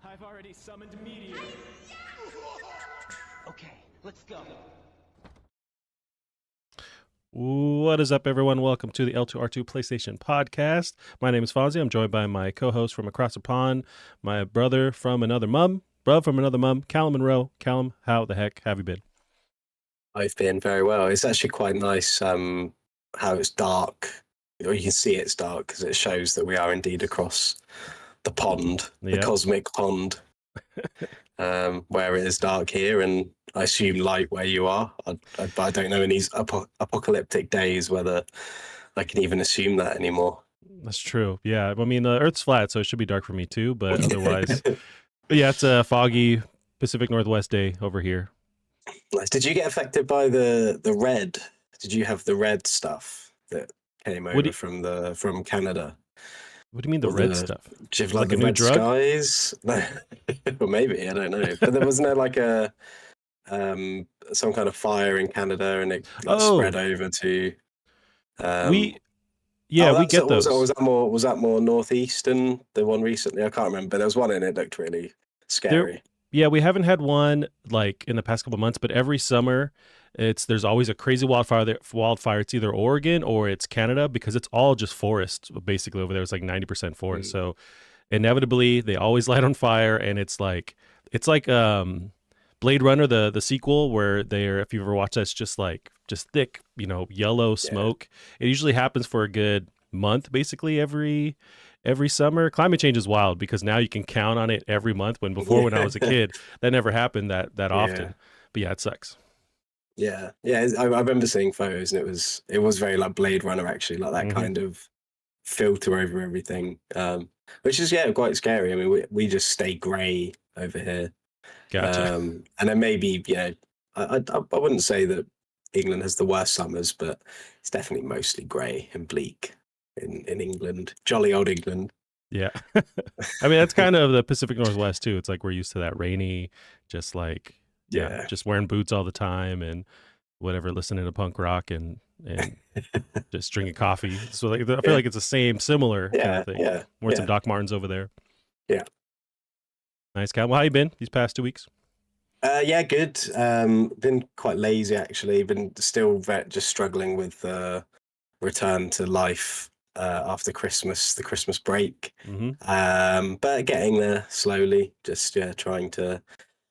I've already summoned meteor. Okay, let's go. What is up, everyone? Welcome to the L2R2 PlayStation podcast. My name is Fonzie. I'm joined by my co-host from across the pond, my brother from another mum, Callum Monroe. Callum, how the heck have you been? I've been very well. It's actually quite nice how it's dark, or you can see it's dark because it shows that we are indeed across the pond, the Yep. cosmic pond, where it is dark here, and I assume light where you are. But I don't know in these apocalyptic days whether I can even assume that anymore. That's true. Yeah, I mean, the Earth's flat, so it should be dark for me too, but otherwise, but yeah, it's a foggy Pacific Northwest day over here. Nice. Did you get affected by the red? Did you have the red stuff that came over from Canada? What do you mean the red stuff? Do you have Like the a new red drug? skies? Or maybe, I don't know. But there wasn't there like a some kind of fire in Canada and it spread over to we get those. Was that more northeastern, the one recently? I can't remember. There was one and it looked really scary. We haven't had one like in the past couple of months, but every summer there's always a crazy wildfire. It's either Oregon or it's Canada because it's all just forest basically over there. It's like 90% forest. So inevitably they always light on fire, and it's like Blade Runner, the sequel, where if you've ever watched that, it's just thick, yellow smoke. It usually happens for a good month, basically every summer. Climate change is wild because now you can count on it every month, when I was a kid, that never happened that often. But yeah, it sucks. Yeah. I remember seeing photos, and it was very like Blade Runner, actually, like that kind of filter over everything, which is quite scary. I mean, we just stay grey over here. Gotcha. And then maybe I wouldn't say that England has the worst summers, but it's definitely mostly grey and bleak in England. Jolly old England. Yeah. I mean, that's kind of the Pacific Northwest too. It's like we're used to that rainy, just just wearing boots all the time and whatever, listening to punk rock and just drinking coffee. So I feel like it's the similar kind of thing. Yeah. Wearing some Doc Martens over there. Yeah. Nice, Cal. Well, how you been these past 2 weeks? Good. Been quite lazy, actually. Been still just struggling with return to life after Christmas, the Christmas break. But getting there slowly. Just trying to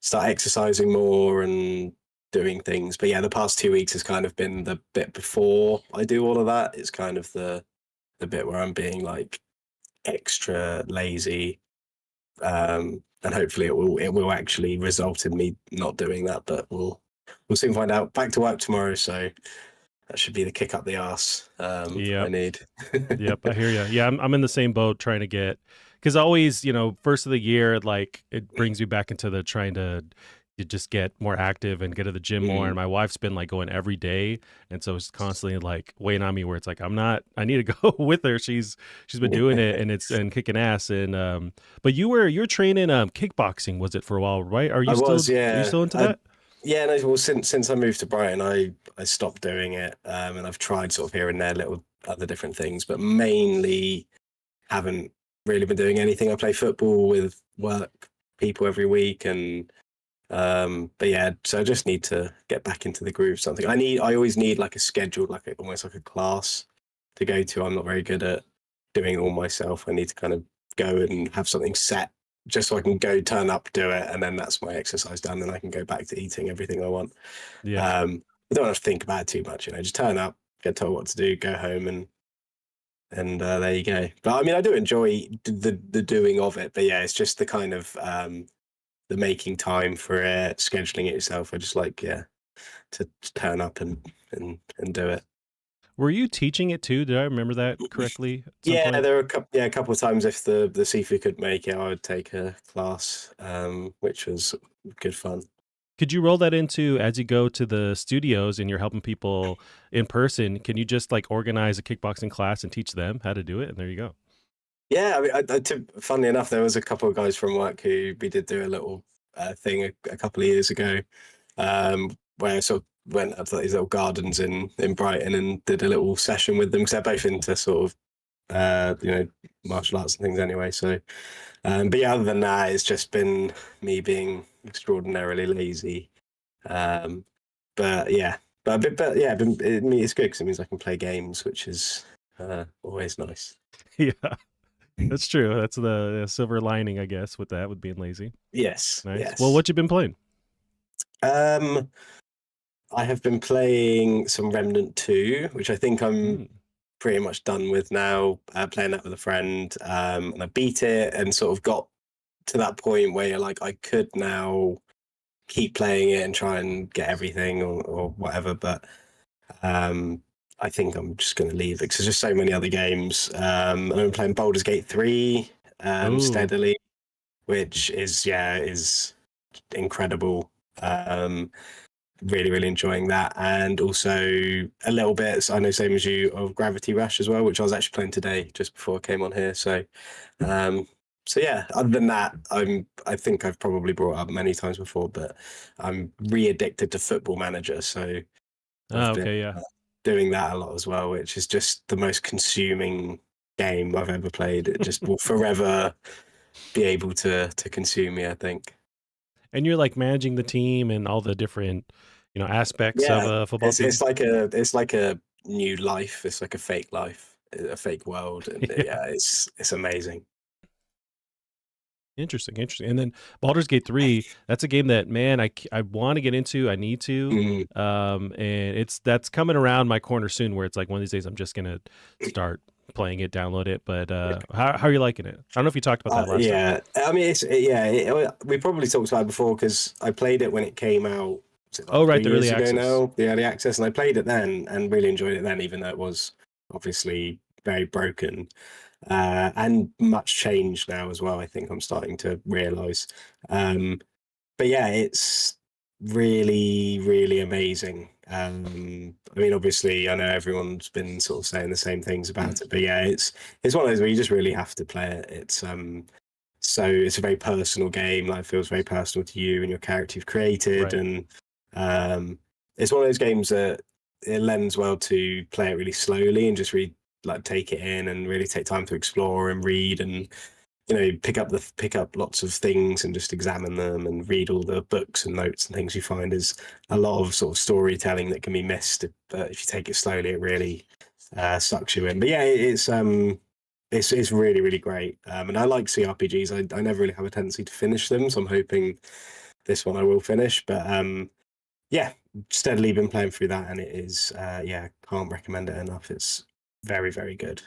start exercising more and doing things. But the past 2 weeks has kind of been the bit before I do all of that. It's kind of the bit where I'm being like extra lazy. And hopefully it will actually result in me not doing that, but we'll soon find out. Back to work tomorrow, so that should be the kick up the arse I need. Yep, I hear you. Yeah, I'm in the same boat, trying to get, because always, first of the year, like it brings you back into the trying to just get more active and get to the gym more. And my wife's been like going every day, and so it's constantly like weighing on me where it's like I need to go with her. She's been doing it and kicking ass. And but you're training kickboxing, was it, for a while, right? Are you still into that? Yeah, no, well, since I moved to Brighton, I stopped doing it, and I've tried sort of here and there little other different things, but mainly haven't really been doing anything. I play football with work people every week, and so I just need to get back into the groove. I always need like a schedule, almost like a class to go to. I'm not very good at doing it all myself. I need to kind of go and have something set just so I can go, turn up, do it, and then that's my exercise done, and I can go back to eating everything I want. I don't have to think about it too much, just turn up, get told what to do, go home, and there you go. But I mean, I do enjoy the doing of it, but it's just the kind of the making time for it, scheduling it yourself. I just like to turn up and do it. Were you teaching it too? Did I remember that correctly? There were a couple of times if the Sifu could make it, I would take a class, which was good fun. Could you roll that into, as you go to the studios and you're helping people in person, can you just like organize a kickboxing class and teach them how to do it? And there you go. Yeah, I mean, funnily enough, there was a couple of guys from work who we did do a little thing a couple of years ago, where I sort of went up to these little gardens in Brighton and did a little session with them, because they're both into sort of martial arts and things anyway. So, but yeah, other than that, it's just been me being extraordinarily lazy. Um, but yeah, but yeah, it's good because it means I can play games, which is always nice. Yeah, that's true. That's the silver lining, I guess, with that, with being lazy. Yes, Nice. Well, yes. what you been playing? Um, I have been playing some Remnant 2, which I think I'm Mm. pretty much done with now. Playing that with a friend, and I beat it and sort of got to that point where you're like, I could now keep playing it and try and get everything or whatever, but I think I'm just going to leave it because there's just so many other games. And I'm playing Baldur's Gate 3 Oh, steadily, which is incredible. Really, really enjoying that. And also a little bit, I know, same as you, of Gravity Rush as well, which I was actually playing today just before I came on here. Um, so yeah, other than that, I think I've probably brought up many times before, but I'm re-addicted to Football Manager. So I've been okay, yeah. doing that a lot as well, which is just the most consuming game I've ever played. It just will forever be able to consume me, I think. And you're like managing the team and all the different, aspects of Yeah, a football team. it's like a new life. It's like a fake life, a fake world, and Yeah. yeah, it's amazing. Interesting, interesting. And then Baldur's Gate 3, that's a game that, man, I want to get into. I need to. Mm. And that's coming around my corner soon where it's like one of these days I'm just gonna start playing it, download it. But how are you liking it? I don't know if you talked about that last time. Yeah, I mean, we probably talked about it before because I played it when it came out. Was it like Oh, right, three the early years ago access. now? The early access, and I played it then and really enjoyed it then, even though it was obviously very broken and much changed now as well. I think I'm starting to realize. But yeah, it's really, really amazing. I mean, obviously, I know everyone's been sort of saying the same things about it, but yeah, it's one of those where you just really have to play it. So it's a very personal game. Like, it feels very personal to you and your character you've created, Right. and um, it's one of those games that it lends well to play it really slowly and just really like take it in and really take time to explore and read and pick up lots of things and just examine them and read all the books and notes and things you find is a lot of sort of storytelling that can be missed. But if you take it slowly, it really sucks you in. But yeah, it's really, really great. And I like CRPGs. I never really have a tendency to finish them, so I'm hoping this one I will finish. But yeah, steadily been playing through that, and it is yeah, can't recommend it enough. It's very, very good.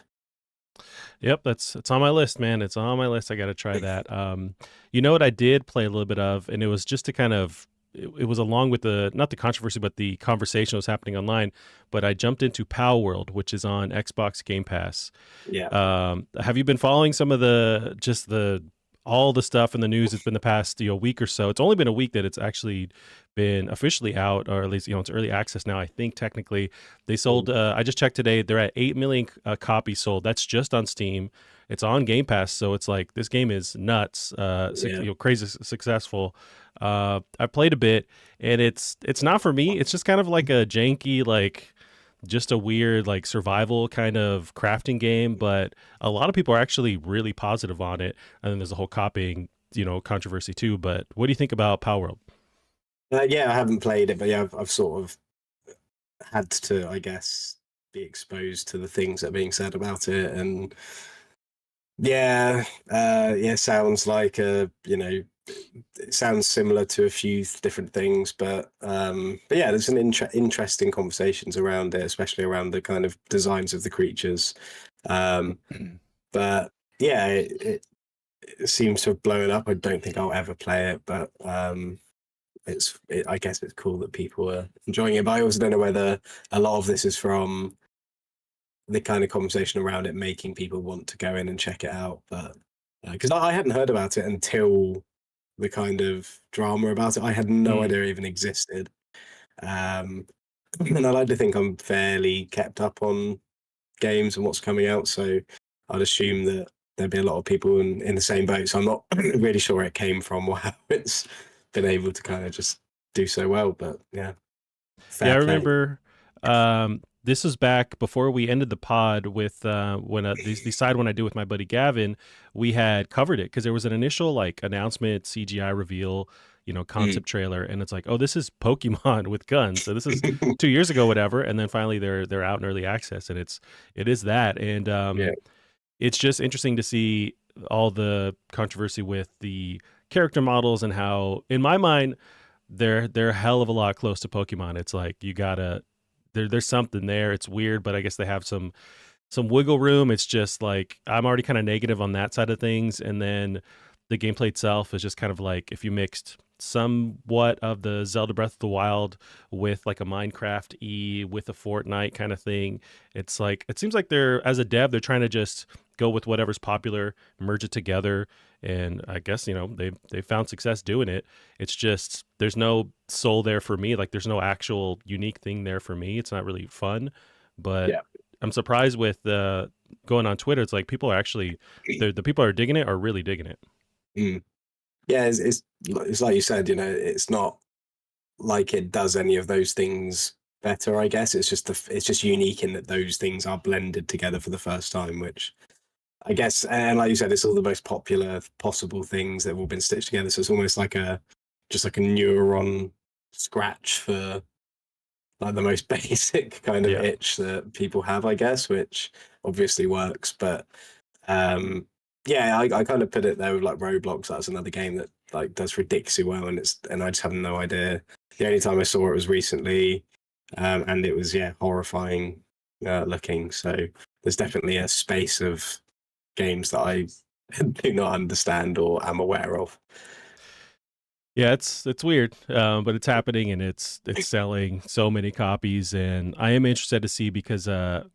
Yep, it's on my list, man. It's on my list. I got to try that. You know what I did play a little bit of, and it was just to kind of it was along with the not the controversy, but the conversation that was happening online. But I jumped into Pow World, which is on Xbox Game Pass. Yeah. Have you been following some of the all the stuff in the news? It's been the past week or so. It's only been a week that it's actually been officially out, or at least it's early access now. I think technically they sold. I just checked today; they're at 8 million copies sold. That's just on Steam. It's on Game Pass, so it's like this game is nuts. Yeah. Crazy successful. I played a bit, and it's not for me. It's just kind of like a janky just a weird survival kind of crafting game, but a lot of people are actually really positive on it. And then there's a whole copying, controversy too. But what do you think about Power World? Yeah, I haven't played it, but yeah, I've sort of had to, I guess, be exposed to the things that are being said about it, and yeah, yeah, sounds like it sounds similar to a few different things, but yeah, there's an interesting conversations around it, especially around the kind of designs of the creatures. Um, but yeah, it seems to have blown up. I don't think I'll ever play it, but I guess it's cool that people are enjoying it. But I also don't know whether a lot of this is from the kind of conversation around it making people want to go in and check it out. But because I hadn't heard about it until the kind of drama about it, I had no Mm. idea it even existed. And I like to think I'm fairly kept up on games and what's coming out, so I'd assume that there'd be a lot of people in the same boat. So I'm not really sure where it came from or how it's been able to kind of just do so well. But yeah, Yeah, fair I play. remember. this is back before we ended the pod with when the side one I do with my buddy Gavin, we had covered it because there was an initial like announcement, CGI reveal, Mm. concept trailer, and it's like, oh, this is Pokemon with guns. So this is 2 years ago, whatever, and then finally they're out in early access, and it is that, and Yeah. it's just interesting to see all the controversy with the character models and how, in my mind, they're a hell of a lot close to Pokemon. It's like you gotta there's something there. It's weird, but I guess they have some wiggle room. It's just like I'm already kind of negative on that side of things, and then the gameplay itself is just kind of like if you mixed somewhat of the Zelda Breath of the Wild with like a Minecraft with a Fortnite kind of thing. It's like it seems like they're as a dev they're trying to just go with whatever's popular, merge it together, and I guess they found success doing it. It's just there's no soul there for me. Like there's no actual unique thing there for me. It's not really fun, but Yeah. I'm surprised with going on Twitter. It's like people are actually the people are digging it are really digging it. Mm. Yeah, it's like you said, it's not like it does any of those things better, I guess. It's just unique in that those things are blended together for the first time, which I guess, and like you said, it's all the most popular possible things that have all been stitched together. So it's almost like just like a neuron scratch for like the most basic kind of Yeah. itch that people have, I guess, which obviously works. But yeah, I kind of put it there with like Roblox. That's another game that like does ridiculously well, and I just have no idea. The only time I saw it was recently, and it was horrifying looking. So there's definitely a space of games that I do not understand or am aware of. Yeah, it's weird, but it's happening and it's selling so many copies, and I am interested to see because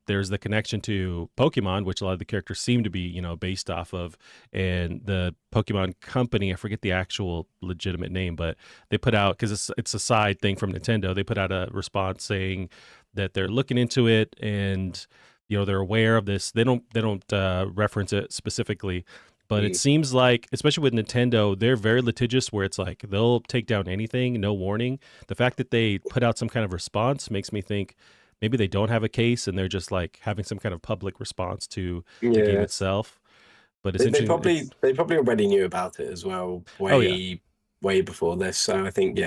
there's the connection to Pokemon, which a lot of the characters seem to be based off of, and the Pokemon company, I forget the actual legitimate name, but they put out because it's a side thing from Nintendo. They put out a response saying that they're looking into it and they're aware of this. They don't reference it specifically, but it Mm. seems like, especially with Nintendo, they're very litigious where it's like they'll take down anything, no warning. The fact that they put out some kind of response makes me think maybe they don't have a case and they're just like having some kind of public response to the game Yeah, itself. But it's they interesting. probably they probably already knew about it as well, Oh yeah, way before this. So I think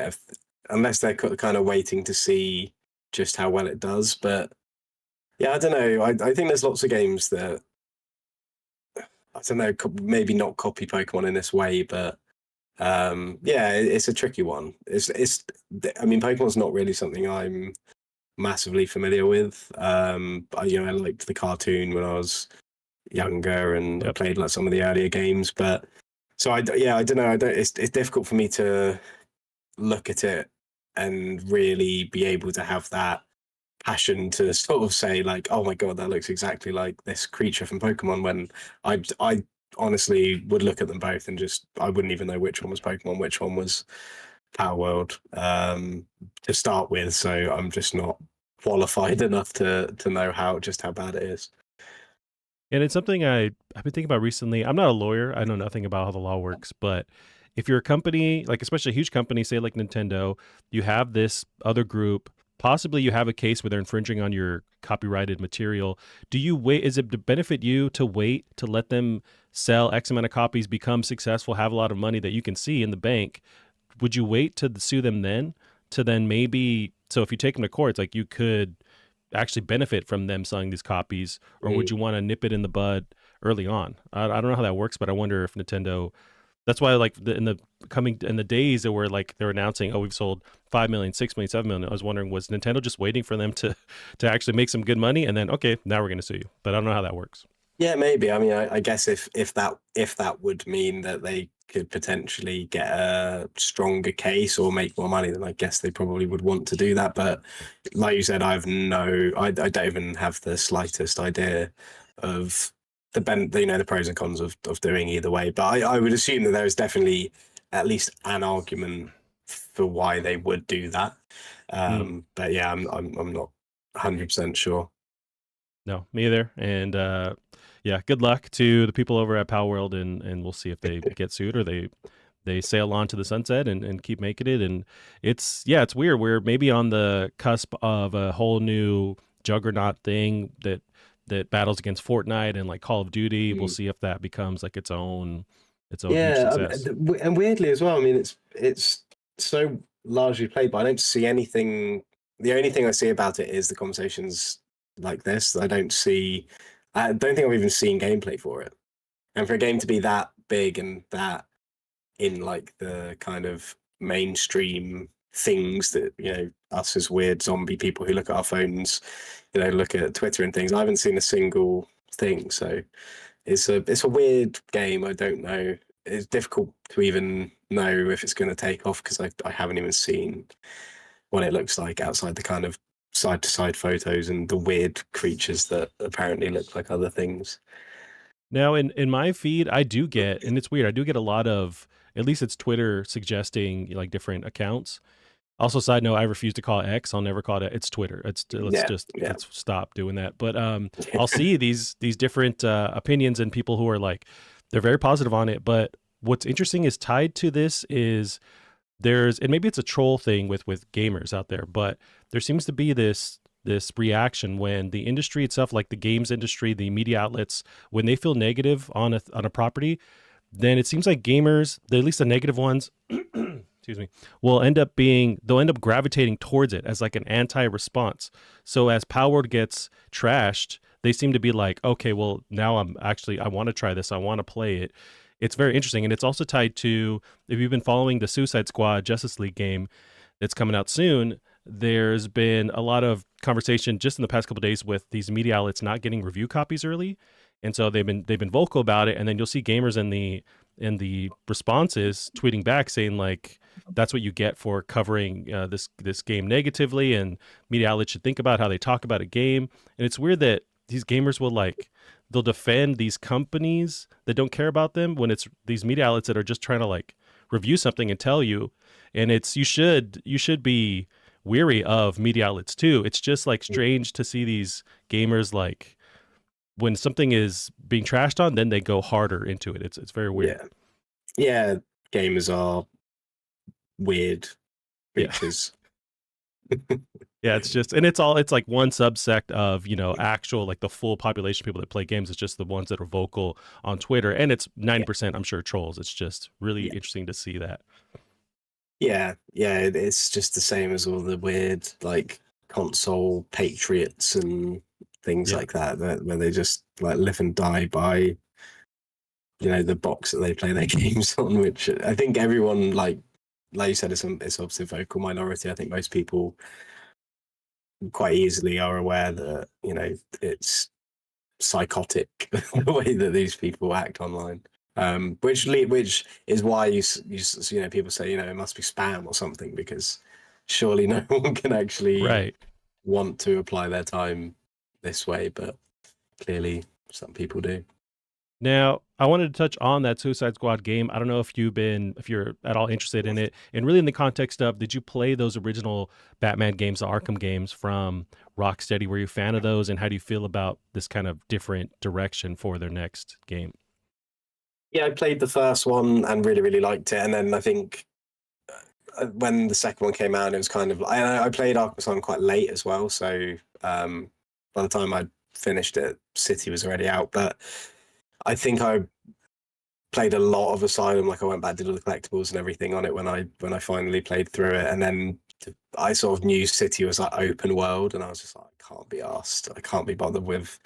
unless they're kind of waiting to see just how well it does, but yeah, I don't know. I think there's lots of games that I don't know, maybe not copy Pokemon in this way, but yeah, it's a tricky one. I mean, Pokemon's not really something I'm massively familiar with. I liked the cartoon when I was younger, and I yep. played like some of the earlier games. But so I don't know. I don't. It's difficult for me to look at it and really be able to have that passion to sort of say like, oh my god, that looks exactly like this creature from Pokemon. When I honestly would look at them both and just I wouldn't even know which one was Pokemon, which one was Power World to start with. So I'm just not qualified enough to know how bad it is. And it's something I've been thinking about recently. I'm not a lawyer. I know nothing about how the law works, but if you're a company, like especially a huge company, say like Nintendo, you have this other group, possibly you have a case where they're infringing on your copyrighted material. Do you wait? Is it to benefit you to wait to let them sell X amount of copies, become successful, have a lot of money that you can see in the bank? Would you wait to sue them then to then maybe, so if you take them to court, it's like you could actually benefit from them selling these copies, or would Mm. you want to nip it in the bud early on? I don't know how that works, but I wonder if Nintendo. That's why, like in the days that were like they're announcing, oh, we've sold 5 million, 6 million, 7 million. I was wondering, was Nintendo just waiting for them to actually make some good money, and then okay, now we're going to sue you? But I don't know how that works. Yeah, maybe. I mean, I guess if that would mean that they could potentially get a stronger case or make more money, then I guess they probably would want to do that. But like you said, I don't even have the slightest idea of the pros and cons of doing either way. But I would assume that there is definitely at least an argument for why they would do that. Mm. But yeah, I'm not 100% sure. No, me either. And yeah, good luck to the people over at Pal World, and we'll see if they get sued or they sail on to the sunset and keep making it. And it's weird. We're maybe on the cusp of a whole new juggernaut thing that battles against Fortnite and like Call of Duty. We'll Mm. see if that becomes like its own huge Yeah, success. and weirdly as well. I mean, it's so largely played, but I don't see anything. The only thing I see about it is the conversations like this. I don't think I've even seen gameplay for it. And for a game to be that big and that in like the kind of mainstream things that, us as weird zombie people who look at our phones, look at Twitter and things, I haven't seen a single thing. So it's a weird game. I don't know. It's difficult to even know if it's going to take off because I haven't even seen what it looks like outside the kind of side to side photos and the weird creatures that apparently look like other things. Now in my feed, I do get, and it's weird, I do get a lot of, at least it's Twitter suggesting like different accounts. Also, side note, I refuse to call it X. I'll never call it. It's Twitter. Yeah, yeah, let's stop doing that. But yeah. I'll see these different opinions and people who are like they're very positive on it. But what's interesting is tied to this is and maybe it's a troll thing with gamers out there, but there seems to be this reaction when the industry itself, like the games industry, the media outlets, when they feel negative on a property, then it seems like gamers, at least the negative ones, excuse me, they'll end up gravitating towards it as like an anti-response. So as Power gets trashed, they seem to be like, okay, well now I want to try this, I want to play it. It's very interesting, and it's also tied to, if you've been following the Suicide Squad Justice League game that's coming out soon, there's been a lot of conversation just in the past couple of days with these media outlets not getting review copies early, and so they've been vocal about it. And then you'll see gamers in the responses tweeting back saying like, that's what you get for covering this game negatively, and media outlets should think about how they talk about a game. And it's weird that these gamers they'll defend these companies that don't care about them when it's these media outlets that are just trying to like review something and tell you. And you should be weary of media outlets too. It's just like strange to see these gamers like when something is being trashed on, then they go harder into it. It's very weird. Yeah, yeah. Gamers are weird Yeah. creatures. Yeah, it's like one subsect of, actual like the full population of people that play games. It's just the ones that are vocal on Twitter, and it's 90%, I'm sure, trolls. It's just really Yeah. interesting to see that. Yeah, yeah, it's just the same as all the weird like console patriots and things Yeah. like that, where they just like live and die by the box that they play their games on. Which I think everyone like you said, it's obviously a vocal minority. I think most people quite easily are aware that it's psychotic the way that these people act online. Which is why people say it must be spam or something, because surely no one can actually Right. want to apply their time this way, but clearly some people do. Now, I wanted to touch on that Suicide Squad game. I don't know if you're at all interested in it, and really in the context of, did you play those original Batman games, the Arkham games from Rocksteady? Were you a fan of those, and how do you feel about this kind of different direction for their next game? Yeah, I played the first one and really, really liked it. And then I think when the second one came out, it was kind of, I played Arkham Asylum quite late as well. So by the time I finished it, City was already out. But I think I played a lot of Asylum. Like I went back, did all the collectibles and everything on it when I finally played through it. And then I sort of knew City was like open world, and I was just like, I can't be asked. I can't be bothered with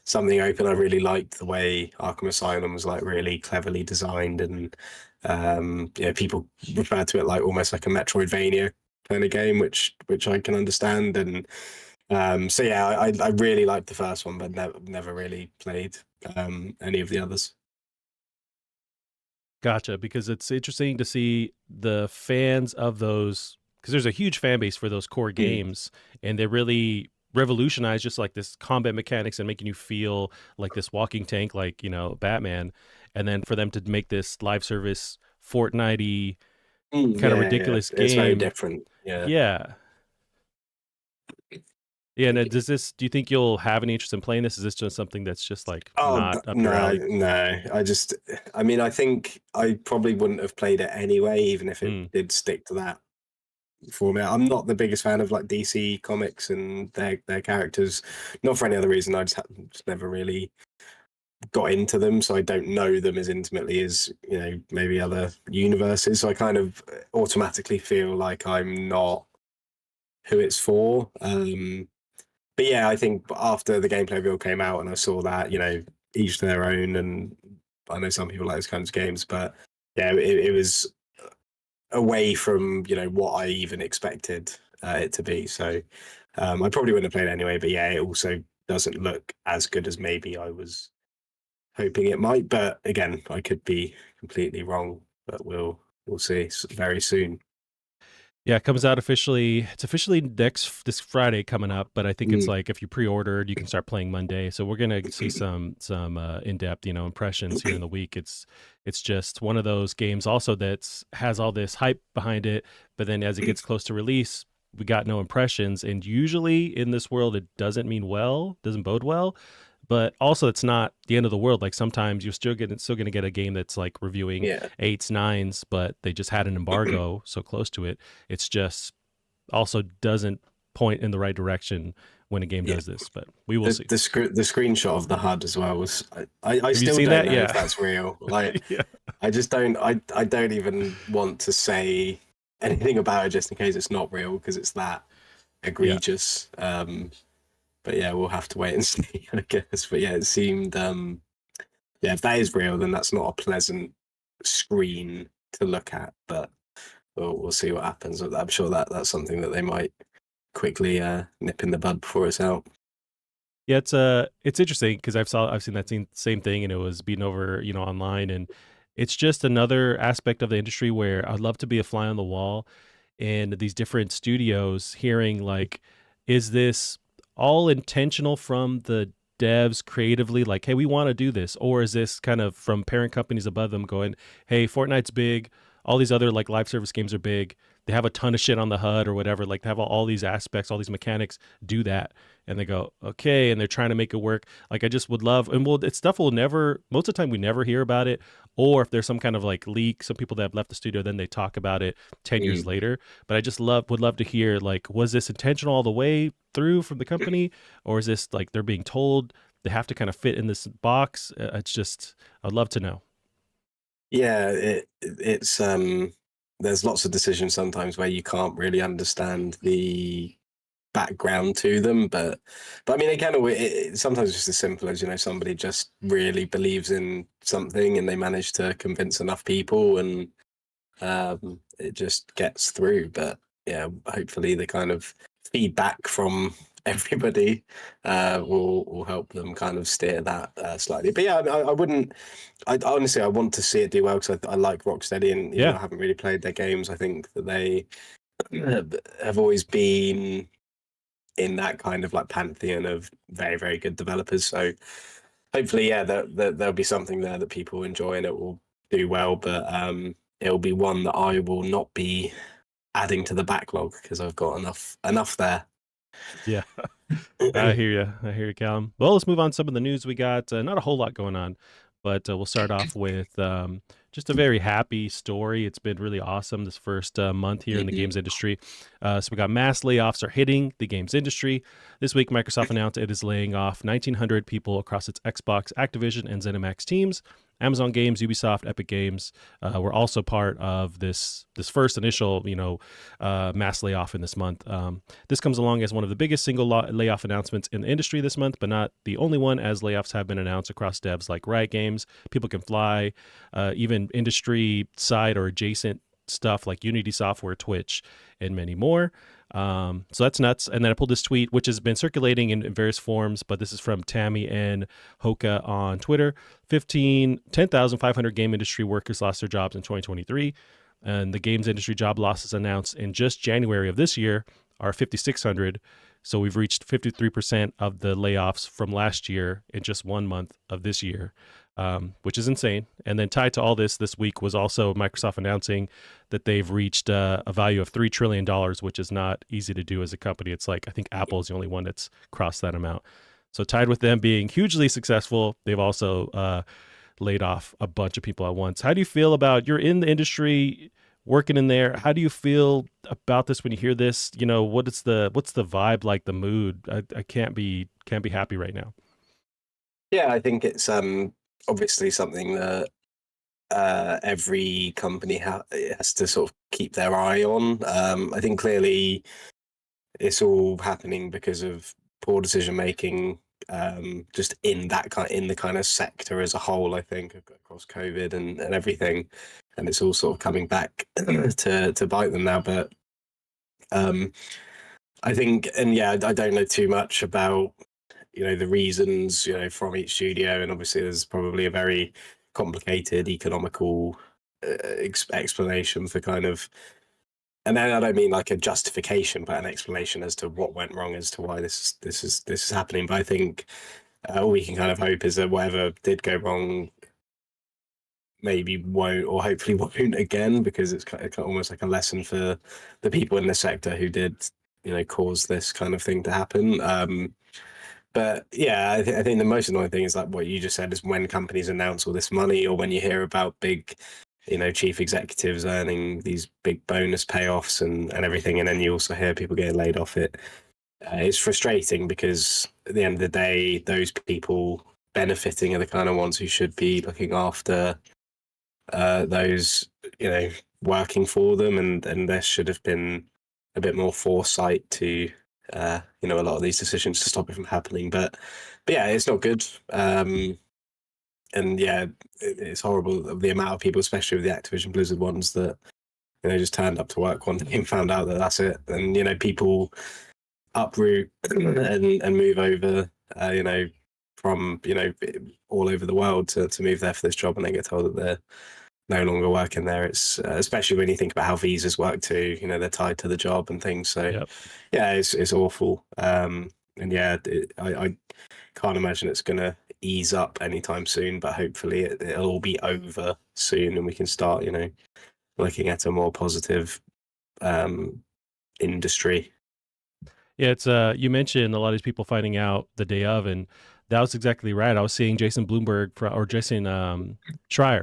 something open. I really liked the way Arkham Asylum was like really cleverly designed, and people refer to it like almost like a Metroidvania kind of game, which I can understand. And so yeah, I really liked the first one, but never really played any of the others. Gotcha, because it's interesting to see the fans of those, because there's a huge fan base for those core Mm. games, and they really revolutionize just like this combat mechanics and making you feel like this walking tank, like Batman, and then for them to make this live service Fortnite kind of Yeah, yeah, ridiculous it's very game. different. Yeah. Yeah. Yeah, and do you think you'll have any interest in playing this? Is this just something that's just like Oh not up your no, alley? no. I mean, I think I probably wouldn't have played it anyway, even if it Mm, did stick to that for me. I'm not the biggest fan of like DC comics and their characters. Not for any other reason. I just never really got into them, so I don't know them as intimately as maybe other universes. So I kind of automatically feel like I'm not who it's for. But yeah, I think after the gameplay reveal came out and I saw that, each to their own, and I know some people like those kinds of games, but yeah, it was away from what I even expected it to be. So I probably wouldn't have played it anyway. But yeah, it also doesn't look as good as maybe I was hoping it might. But again, I could be completely wrong. But we'll see very soon. Yeah, it comes out officially. It's officially this Friday coming up, but I think it's Mm. like if you pre-ordered, you can start playing Monday. So we're gonna see some in-depth, impressions here in the week. It's just one of those games also that's has all this hype behind it, but then as it gets close to release, we got no impressions. And usually in this world, it doesn't bode well. But also, it's not the end of the world. Like sometimes you're still going to get a game that's like reviewing Yeah. 8s, 9s, but they just had an embargo so close to it. It's just also doesn't point in the right direction when a game Yeah. does this. But we will see. The screenshot of the HUD as well was I Have you still seen don't that? know Yeah. if that's real. Like Yeah. I just don't I don't even want to say anything about it just in case it's not real because it's that egregious. But yeah, we'll have to wait and see, I guess. But yeah, it seemed yeah, if that is real, then that's not a pleasant screen to look at. But we'll see what happens. I'm sure that's something that they might quickly nip in the bud before it's out. Yeah, it's interesting because I've seen that same thing, and it was beaten over, online, and it's just another aspect of the industry where I'd love to be a fly on the wall in these different studios, hearing like, is this all intentional from the devs creatively, like, hey, we want to do this, or is this kind of from parent companies above them going, hey, Fortnite's big, all these other like live service games are big, they have a ton of shit on the HUD or whatever, like they have all these aspects, all these mechanics, do that, and they go, okay, and they're trying to make it work. Like I just would love, and it's stuff we'll never, most of the time we never hear about it, or if there's some kind of like leak, some people that have left the studio, then they talk about it 10 years later. But I just would love to hear, like, was this intentional all the way through from the company, or is this like they're being told they have to kind of fit in this box? It's just, I'd love to know. Yeah, it's there's lots of decisions sometimes where you can't really understand the background to them, but I mean, it can always, sometimes it's just as simple as somebody just really believes in something and they manage to convince enough people and it just gets through. But yeah, hopefully the kind of feedback from everybody will help them kind of steer that slightly. But yeah, I wouldn't. I honestly I want to see it do well because I like Rocksteady, and even though I haven't really played their games, I think that they have always been in that kind of like pantheon of very, very good developers. So hopefully, yeah, there'll be something there that people enjoy and it will do well. But it'll be one that I will not be adding to the backlog because I've got enough there. Yeah. I hear you, Callum. Well, let's move on to some of the news we got. Not a whole lot going on, but we'll start off with just a very happy story. It's been really awesome this first month here in the games industry. So we got mass layoffs are hitting the games industry. This week, Microsoft announced it is laying off 1,900 people across its Xbox, Activision, and ZeniMax teams. Amazon Games, Ubisoft, Epic Games were also part of this first initial, mass layoff in this month. This comes along as one of the biggest single layoff announcements in the industry this month, but not the only one, as layoffs have been announced across devs like Riot Games, People Can Fly, even industry side or adjacent stuff like Unity Software, Twitch, and many more. So that's nuts. And then I pulled this tweet, which has been circulating in various forms, but this is from Tammy and Hoka on Twitter. 10,500 game industry workers lost their jobs in 2023. And the games industry job losses announced in just January of this year are 5,600. So we've reached 53% of the layoffs from last year in just 1 month of this year, which is insane. And then tied to all this week was also Microsoft announcing that they've reached a value of $3 trillion, which is not easy to do as a company. It's like, I think Apple is the only one that's crossed that amount. So tied with them being hugely successful, they've also laid off a bunch of people at once. How do you feel about, you're in the industry? working in there. How do you feel about this when you hear this? You know, what's the vibe like, the mood? I can't be happy right now. Yeah, I think it's obviously something that every company has to sort of keep their eye on. I think clearly it's all happening because of poor decision making, just in the kind of sector as a whole. I think across COVID and everything, and it's all sort of coming back to bite them now. But um, I think, and yeah, I don't know too much about the reasons from each studio, and obviously there's probably a very complicated economical explanation for kind of, and then I don't mean like a justification, but an explanation as to what went wrong, as to why this is happening. But I think all we can kind of hope is that whatever did go wrong maybe won't, or hopefully won't again, because it's kind of almost like a lesson for the people in the sector who did cause this kind of thing to happen. But yeah, I think the most annoying thing is like what you just said, is when companies announce all this money, or when you hear about big, chief executives earning these big bonus payoffs and everything, and then you also hear people getting laid off. It's frustrating, because at the end of the day, those people benefiting are the kind of ones who should be looking after those working for them, and there should have been a bit more foresight to a lot of these decisions to stop it from happening. But yeah, it's not good. And yeah, it's horrible, the amount of people, especially with the Activision Blizzard ones, that just turned up to work one day and found out that that's it. And people uproot and move over, from all over the world to move there for this job, and then get told that they're no longer working there. It's especially when you think about how visas work too. They're tied to the job and things. So Yep. yeah, it's awful. And yeah, I can't imagine it's going to ease up anytime soon. But hopefully it'll all be over soon, and we can start looking at a more positive industry. Yeah, it's you mentioned a lot of these people finding out the day of, and that was exactly right. I was seeing Jason Schreier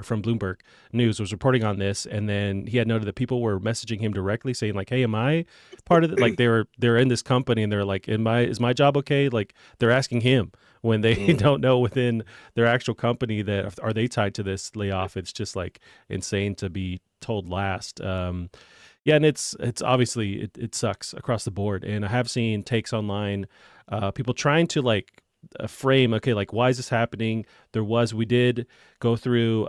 from Bloomberg News was reporting on this, and then he had noted that people were messaging him directly saying like, "Hey, am I part of it?" Like they're in this company and they're like, is my job okay?" Like they're asking him when they don't know within their actual company that are they tied to this layoff. It's just like insane to be told last. Yeah, and it's obviously it sucks across the board. And I have seen takes online, people trying to like frame, okay, like why is this happening? We did go through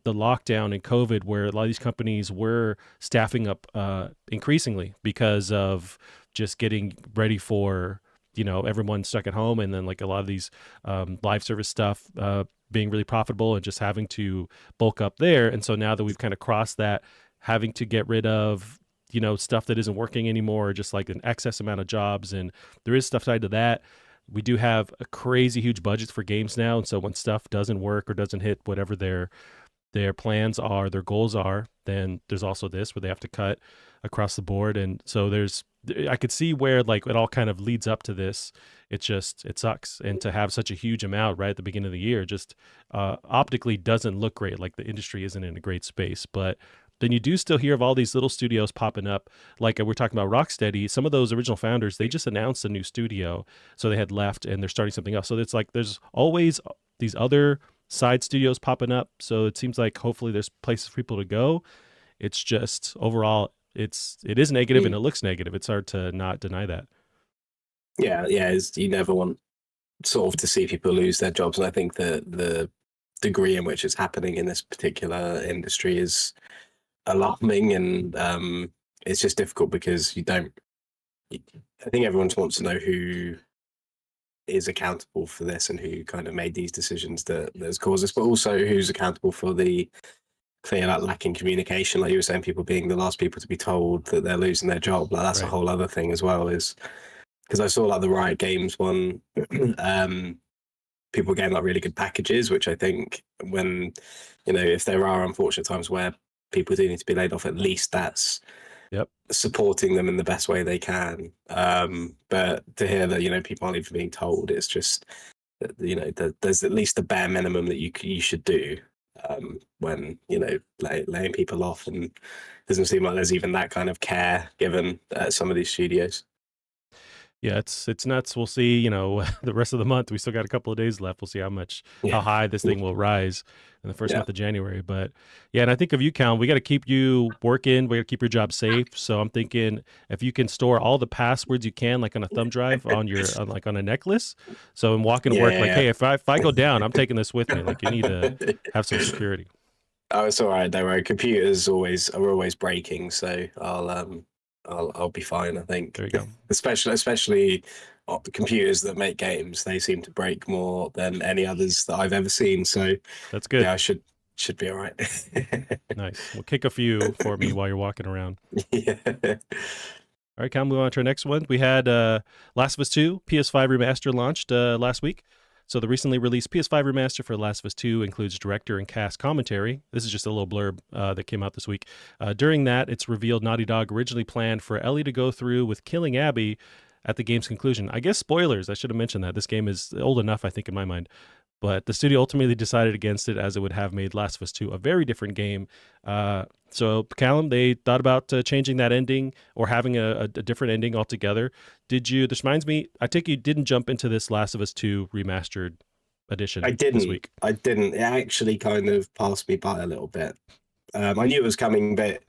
the lockdown and COVID, where a lot of these companies were staffing up increasingly because of just getting ready for everyone stuck at home, and then like a lot of these live service stuff being really profitable and just having to bulk up there. And so now that we've kind of crossed that, having to get rid of stuff that isn't working anymore, or just like an excess amount of jobs, and there is stuff tied to that. We do have a crazy huge budgets for games now, and so when stuff doesn't work or doesn't hit whatever their plans are, their goals are, then there's also this where they have to cut across the board. And so I could see where like it all kind of leads up to this. It sucks, and to have such a huge amount right at the beginning of the year just optically doesn't look great. Like the industry isn't in a great space. But then you do still hear of all these little studios popping up. Like we're talking about Rocksteady, some of those original founders, they just announced a new studio, so they had left and they're starting something else. So it's like there's always these other side studios popping up. So it seems like hopefully there's places for people to go. It's just overall it is negative, and it looks negative. It's hard to not deny that. Yeah, you never want sort of to see people lose their jobs, and I think the degree in which it's happening in this particular industry is alarming. And it's just difficult because I think everyone wants to know who is accountable for this and who kind of made these decisions that's caused this, but also who's accountable for the clear lacking communication. Like you were saying, people being the last people to be told that they're losing their job. Like that's Right. a whole other thing as well, is because I saw like the Riot Games one, people getting like really good packages, which I think when, if there are unfortunate times where people do need to be laid off, at least that's Yep. supporting them in the best way they can. But to hear that, people aren't even being told, it's just, there's at least the bare minimum that you should do. when laying people off, and doesn't seem like there's even that kind of care given at some of these studios. Yeah, it's nuts. We'll see, the rest of the month. We still got a couple of days left. We'll see how Yeah, high this thing will rise in the first yeah, month of January. But yeah, and I think of you, Cal, we got to keep you working. We got to keep your job safe. So I'm thinking if you can store all the passwords you can, like on a thumb drive like on a necklace. So I'm walking to work, like, yeah. hey, if I go down, I'm taking this with me. Like you need to have some security. Oh, it's all right. Don't worry. Computers are always breaking, so I'll be fine. I think, There you go. especially the computers that make games, they seem to break more than any others that I've ever seen. So That's good. yeah, I should be all right. Nice. Well, kick a few for me while you're walking around. Yeah. All right, Cal, move on to our next one. We had Last of Us 2 PS5 Remaster launched last week. So the recently released PS5 remaster for Last of Us 2 includes director and cast commentary. This is just a little blurb that came out this week. During that, it's revealed Naughty Dog originally planned for Ellie to go through with killing Abby at the game's conclusion. I guess spoilers, I should have mentioned that. This game is old enough, I think, in my mind. But the studio ultimately decided against it as it would have made Last of Us 2 a very different game. So, Callum, they thought about changing that ending or having a different ending altogether. This reminds me, I think you didn't jump into this Last of Us 2 remastered edition this week. I didn't. It actually kind of passed me by a little bit. I knew it was coming, but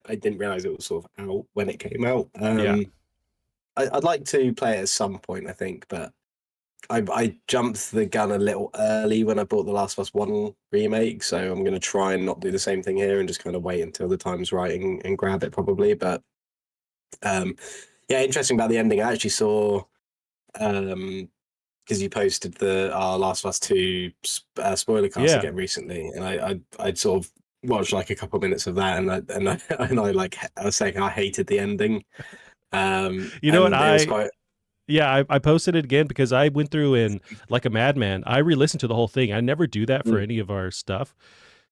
I didn't realize it was sort of out when it came out. Yeah. I'd like to play it at some point, I think, but I jumped the gun a little early when I bought the Last of Us 1 remake, so I'm going to try and not do the same thing here and just kind of wait until the time's right and grab it probably. But yeah, interesting about the ending. I actually saw, because you posted our Last of Us 2 spoiler cast again recently, and I'd sort of watched like a couple of minutes of that, and I was saying I hated the ending. You know what? It was quite. Yeah, I posted it again because I went through and like a madman. I re-listened to the whole thing. I never do that for any of our stuff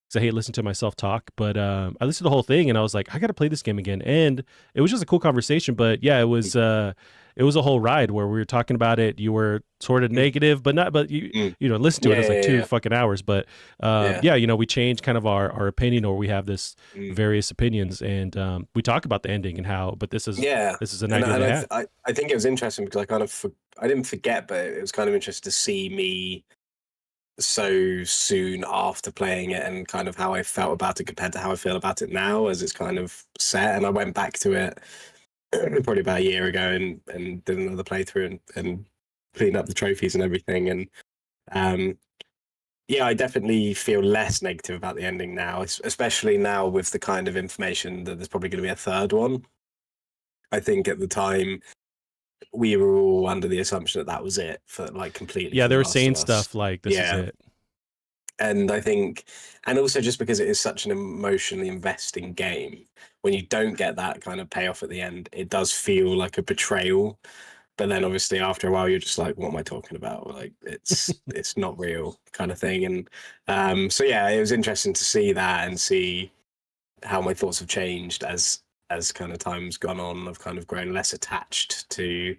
because I hate listening to myself talk. But I listened to the whole thing and I was like, I got to play this game again. And it was just a cool conversation. But yeah, it was a whole ride where we were talking about it. You were sort of negative, but you listen to it. It's like 2 fucking hours. But we changed kind of our opinion, or we have this various opinions, and we talk about the ending and how. But this is an idea. I think it was interesting because I didn't forget, but it was kind of interesting to see me so soon after playing it and kind of how I felt about it compared to how I feel about it now as it's kind of set. And I went back to it probably about a year ago and did another playthrough and cleaned up the trophies and everything. And yeah, I definitely feel less negative about the ending now, especially now with the kind of information that there's probably going to be a third one. I think at the time we were all under the assumption that was it for like completely. Yeah, they were saying stuff like this is it. And I think, and also just because it is such an emotionally investing game, when you don't get that kind of payoff at the end, it does feel like a betrayal. But then obviously after a while, you're just like, what am I talking about? Like it's not real kind of thing. And so yeah, it was interesting to see that and see how my thoughts have changed as kind of time's gone on. I've kind of grown less attached to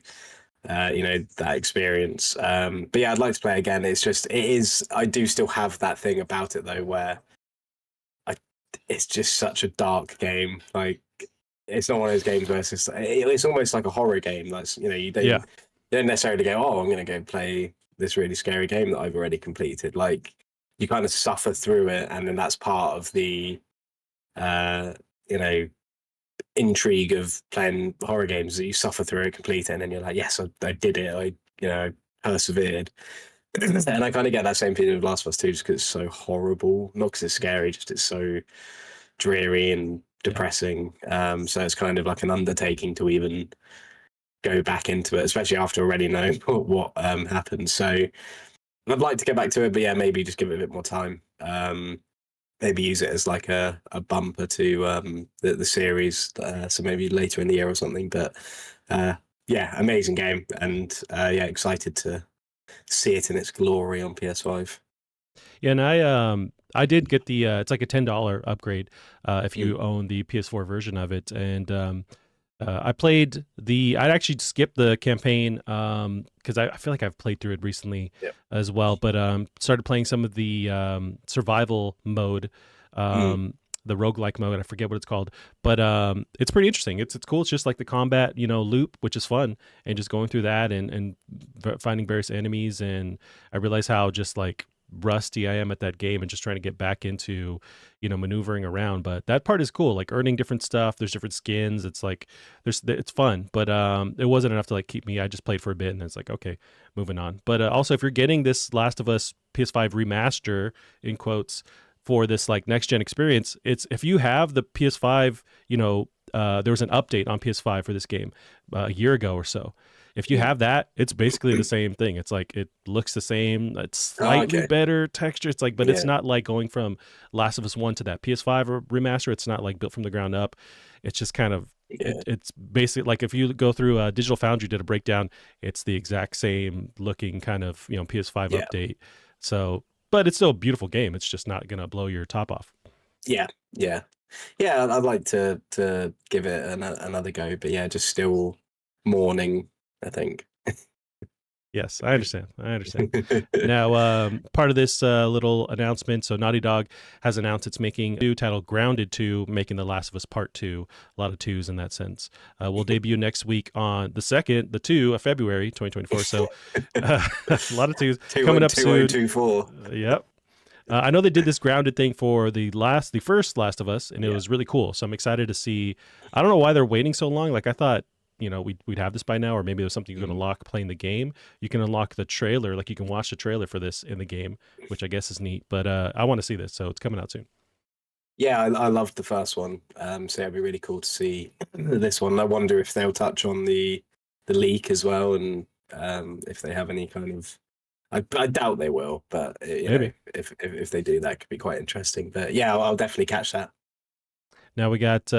that experience. But yeah, I'd like to play again. I do still have that thing about it though, where it's just such a dark game. Like it's not one of those games where it's almost like a horror game. That's you don't necessarily go, oh, I'm going to go play this really scary game that I've already completed. Like you kind of suffer through it, and then that's part of the intrigue of playing horror games, that you suffer through it, complete it, and then you're like, yes, I did it. I persevered. And I kind of get that same feeling with Last of Us 2 just because it's so horrible, not because it's scary, just it's so dreary and depressing. So it's kind of like an undertaking to even go back into it, especially after already knowing what happened. So I'd like to get back to it, but yeah, maybe just give it a bit more time. Maybe use it as like a bumper to the series, so maybe later in the year or something. But yeah, amazing game, and yeah, excited to see it in its glory on PS5. Yeah, and I did get the it's like a $10 upgrade if you own the PS4 version of it, and I played I actually skipped the campaign because I feel like I've played through it recently Yeah. as well, but started playing some of the survival mode, Mm. um, the roguelike mode. I forget what it's called, but it's pretty interesting. It's cool. It's just like the combat, loop, which is fun, and just going through that and finding various enemies. And I realize how just like rusty I am at that game and just trying to get back into, maneuvering around. But that part is cool, like earning different stuff. There's different skins. It's like it's fun, but it wasn't enough to like keep me. I just played for a bit and it's like, okay, moving on. But also if you're getting this Last of Us PS5 remaster in quotes for this like next gen experience, it's if you have the PS5, there was an update on PS5 for this game a year ago or so. If you Mm. have that, it's basically the same thing. It's like it looks the same. It's Oh, slightly okay. better texture. It's like, but it's Yeah. not like going from Last of Us One to that PS5 remaster. It's not like built from the ground up. It's just kind of Yeah. it's basically like if you go through Digital Foundry did a breakdown. It's the exact same looking kind of PS5 Yeah. update. So, but it's still a beautiful game. It's just not gonna blow your top off. Yeah. Yeah. Yeah. I'd like to give it another go, but yeah, just still mourning, I think. Yes, I understand. I understand. Now, part of this little announcement, so Naughty Dog has announced it's making a new titled Grounded 2, making The Last of Us Part 2. A lot of twos in that sense. Will debut next week on the 2 of February 2024. So a lot of twos coming up soon. 2024. Yep. I know they did this grounded thing for the first Last of Us, and it Yeah. was really cool. So I'm excited to see. I don't know why they're waiting so long. Like I thought, we'd have this by now, or maybe there's something you can unlock playing the game. You can unlock the trailer, like you can watch the trailer for this in the game, which I guess is neat. But I want to see this, so it's coming out soon. Yeah, I loved the first one. So it'd be really cool to see this one. I wonder if they'll touch on the leak as well, and if they have any kind of. I doubt they will, but Maybe. if they do, that could be quite interesting. But yeah, I'll definitely catch that. Now we got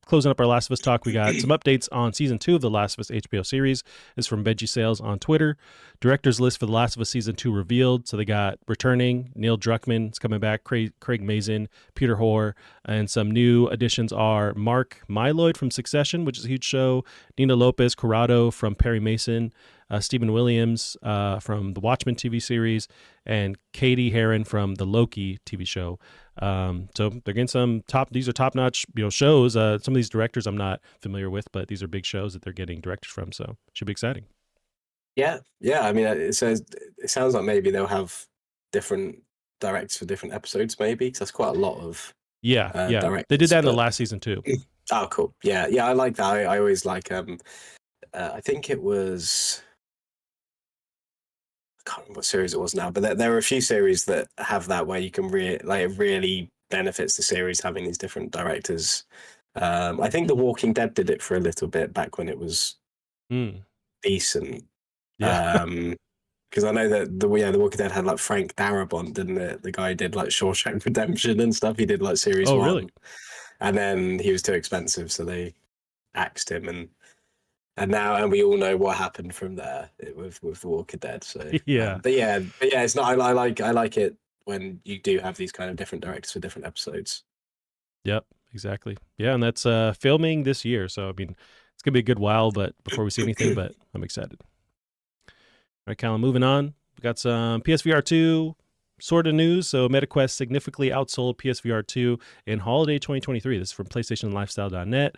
closing up our Last of Us talk. We got some updates on season 2 of the Last of Us HBO series. This is from Veggie Sales on Twitter. Directors list for the Last of Us season 2 revealed. So they got returning Neil Druckmann is coming back, Craig Mazin, Peter Hoare, and some new additions are Mark Mylod from Succession, which is a huge show, Nina Lopez Corrado from Perry Mason, Stephen Williams from the Watchmen TV series, and Katie Heron from the Loki TV show. So they're getting some these are top notch, shows. Some of these directors I'm not familiar with, but these are big shows that they're getting directors from. So should be exciting. Yeah, yeah. I mean, it sounds like maybe they'll have different directors for different episodes, maybe because that's quite a lot of Yeah. They did directors. that in the But last season too. oh, cool. Yeah, yeah. I like that. I always like. I think it was. I can't remember what series it was now, but there are a few series that have that where you can it really benefits the series having these different directors. I think The Walking Dead did it for a little bit back when it was decent. Yeah. Because I know that The Walking Dead had like Frank Darabont, didn't it? The guy who did like Shawshank Redemption and stuff. He did like series Oh, really? one, and then he was too expensive, so they axed him, and we all know what happened from there with The Walking Dead. So, Yeah. but yeah, it's not. I like it when you do have these kind of different directors for different episodes. Yep. Exactly. Yeah, and that's filming this year. So I mean, it's gonna be a good while, but before we see anything, but I'm excited. All right, Callum, moving on. We got some PSVR 2 sort of news. So MetaQuest significantly outsold PSVR 2 in holiday 2023. This is from PlayStationLifestyle.net.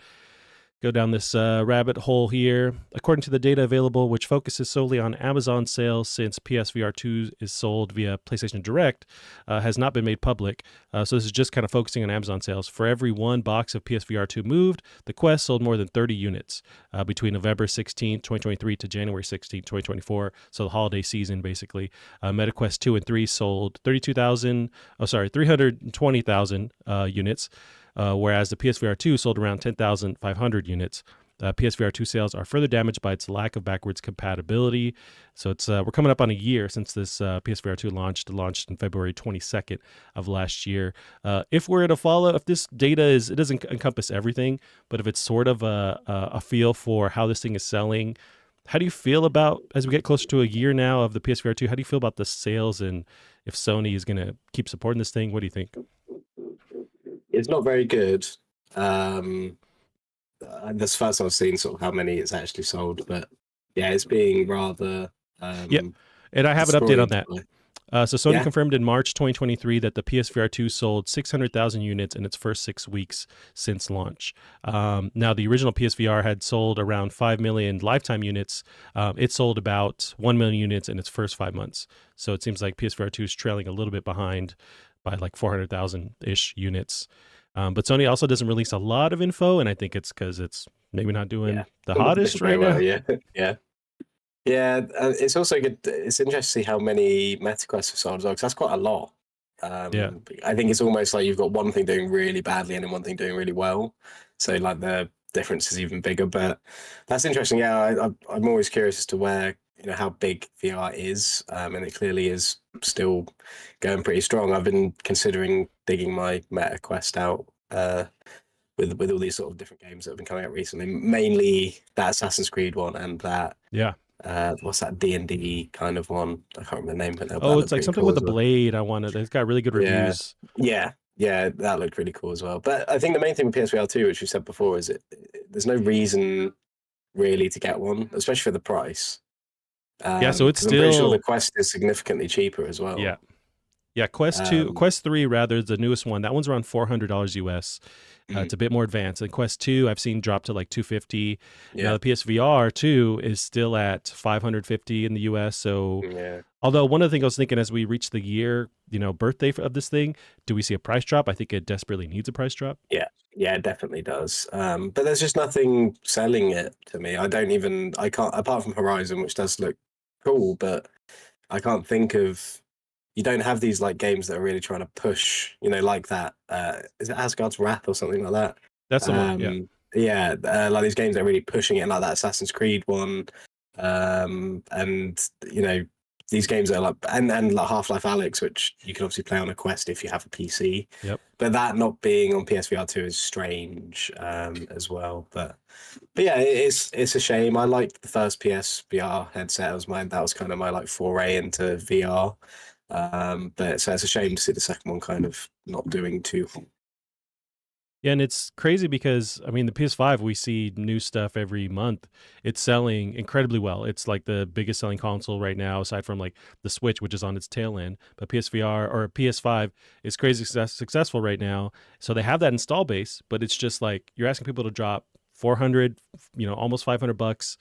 Go down this rabbit hole here. According to the data available, which focuses solely on Amazon sales since PSVR 2 is sold via PlayStation Direct, has not been made public. So this is just kind of focusing on Amazon sales. For every one box of PSVR 2 moved, the Quest sold more than 30 units between November 16, 2023 to January 16, 2024. So the holiday season, basically. MetaQuest 2 and 3 sold 320,000 units. Whereas the PSVR 2 sold around 10,500 units. PSVR 2 sales are further damaged by its lack of backwards compatibility. So it's we're coming up on a year since this PSVR 2 launched in February 22nd of last year. If we're to follow, if this data it doesn't encompass everything, but if it's sort of a feel for how this thing is selling, how do you feel about, as we get closer to a year now of the PSVR 2, how do you feel about the sales, and if Sony is going to keep supporting this thing? What do you think? It's not very good. That's the first I've seen sort of how many it's actually sold, but yeah, it's being rather Yeah, and I have an update on destroyed that. by. So Sony Yeah. confirmed in March 2023 that the PSVR 2 sold 600,000 units in its first 6 weeks since launch. Now, the original PSVR had sold around 5 million lifetime units. It sold about 1 million units in its first 5 months. So it seems like PSVR 2 is trailing a little bit behind by like 400,000 ish units. But Sony also doesn't release a lot of info, and I think it's because it's maybe not Yeah. doing the Not doing hottest very right well. now. Yeah. Yeah. Yeah. It's also good. It's interesting to see how many MetaQuests have sold as well, because that's quite a lot. Yeah. I think it's almost like you've got one thing doing really badly and then one thing doing really well. So like the difference is even bigger. But that's interesting. Yeah, I'm always curious as to where, how big VR is, and it clearly is still going pretty strong. I've been considering digging my Meta Quest out, with all these sort of different games that have been coming out recently. Mainly that Assassin's Creed one and that, Yeah. what's that, D&D kind of one? I can't remember the name, but that Oh, it's looked like pretty something cool with as the well. blade. I wanted. It's got really good Yeah, reviews. yeah, that looked really cool as well. But I think the main thing with PSVR 2, which we said before, is there's no reason really to get one, especially for the price. Yeah, so it's Because I'm pretty sure the still Quest is significantly cheaper as yeah. well. Yeah, Um, Quest 3 rather is the newest one. That one's around $400 US. mm, It's a bit more advanced. And Quest 2 I've seen drop to like 250. Now yeah, the PSVR 2 is still at 550 in the US. So yeah, although one of the things I was thinking as we reach the year, birthday of this thing, do we see a price drop? I think it desperately needs a price drop. yeah, yeah, it definitely does. But there's just nothing selling it to me. I can't, apart from Horizon, which does look cool, but I can't think of. You don't have these like games that are really trying to push, like that. Is it Asgard's Wrath or something like that? That's the one. Yeah. Yeah, like these games that are really pushing it, like that Assassin's Creed one, and these games that are like and like Half-Life Alyx, which you can obviously play on a Quest if you have a PC, Yep. but that not being on PSVR 2 is strange, as well. But yeah, it's a shame. I liked the first PSVR headset. That was kind of my like foray into VR. But so it's a shame to see the second one kind of not doing too. Yeah, and it's crazy because I mean the PS5 we see new stuff every month. It's selling incredibly well. It's like the biggest selling console right now, aside from like the Switch, which is on its tail end. But PSVR or PS5 is crazy successful right now. So they have that install base, but it's just like you're asking people to drop 400, almost $500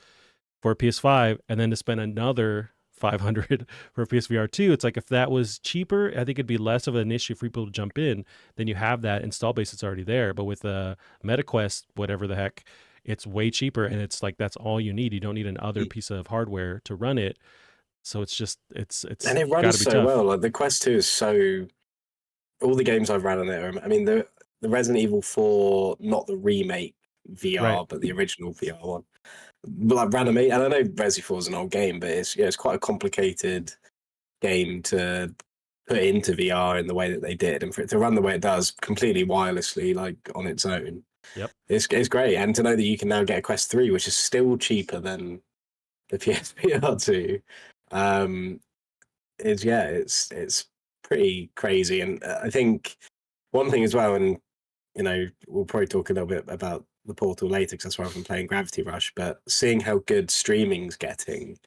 for a PS5, and then to spend another 500 for a PSVR 2. It's like if that was cheaper, I think it'd be less of an issue for people to jump in. Then you have that install base that's already there. But with a MetaQuest, whatever the heck, it's way cheaper, and it's like that's all you need. You don't need another piece of hardware to run it. So it's just it's And it got runs to be so tough. well. Like the Quest 2 is so. All the games I've ran on it. I mean, the Resident Evil 4, not the remake Right. VR, but the original VR one. But like Randomate, and I know Resi 4 is an old game, but it's quite a complicated game to put into VR in the way that they did, and for it to run the way it does completely wirelessly, like on its own, Yep. it's great. And to know that you can now get a Quest 3, which is still cheaper than the PSVR 2, um, is yeah, it's pretty crazy. And I think one thing as well, and we'll probably talk a little bit about the Portal later because that's where I've been playing Gravity Rush. But seeing how good streaming's getting,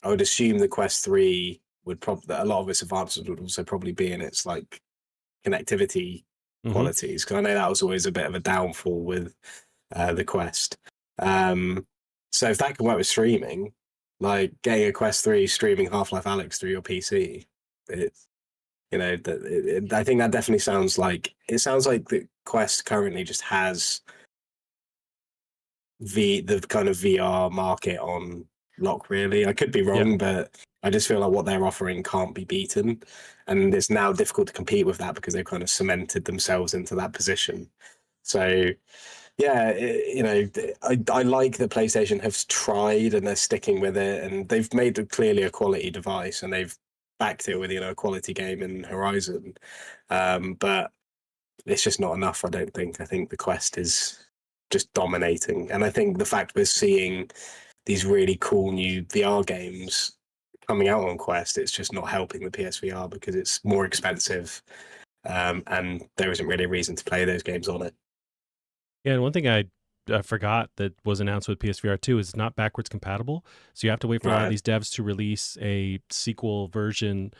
I would assume the Quest 3 would probably, a lot of its advances would also probably be in its like connectivity Hmm. qualities, because I know that was always a bit of a downfall with the Quest. Um, so if that can work with streaming, like getting a Quest 3 streaming Half-Life Alyx through your PC, it's I think that definitely sounds like the Quest currently just has the kind of VR market on lock. Really, I could be Yeah. wrong, but I just feel like what they're offering can't be beaten, and it's now difficult to compete with that because they've kind of cemented themselves into that position. So yeah, I like that PlayStation have tried and they're sticking with it, and they've made clearly a quality device, and they've backed it with a quality game in Horizon. But it's just not enough. I don't think. I think the Quest is just dominating, and I think the fact we're seeing these really cool new VR games coming out on Quest, it's just not helping the PSVR because it's more expensive, and there isn't really a reason to play those games on it. Yeah, and one thing I forgot that was announced with PSVR 2 is not backwards compatible. So you have to wait for a lot of Right. these devs to release a sequel version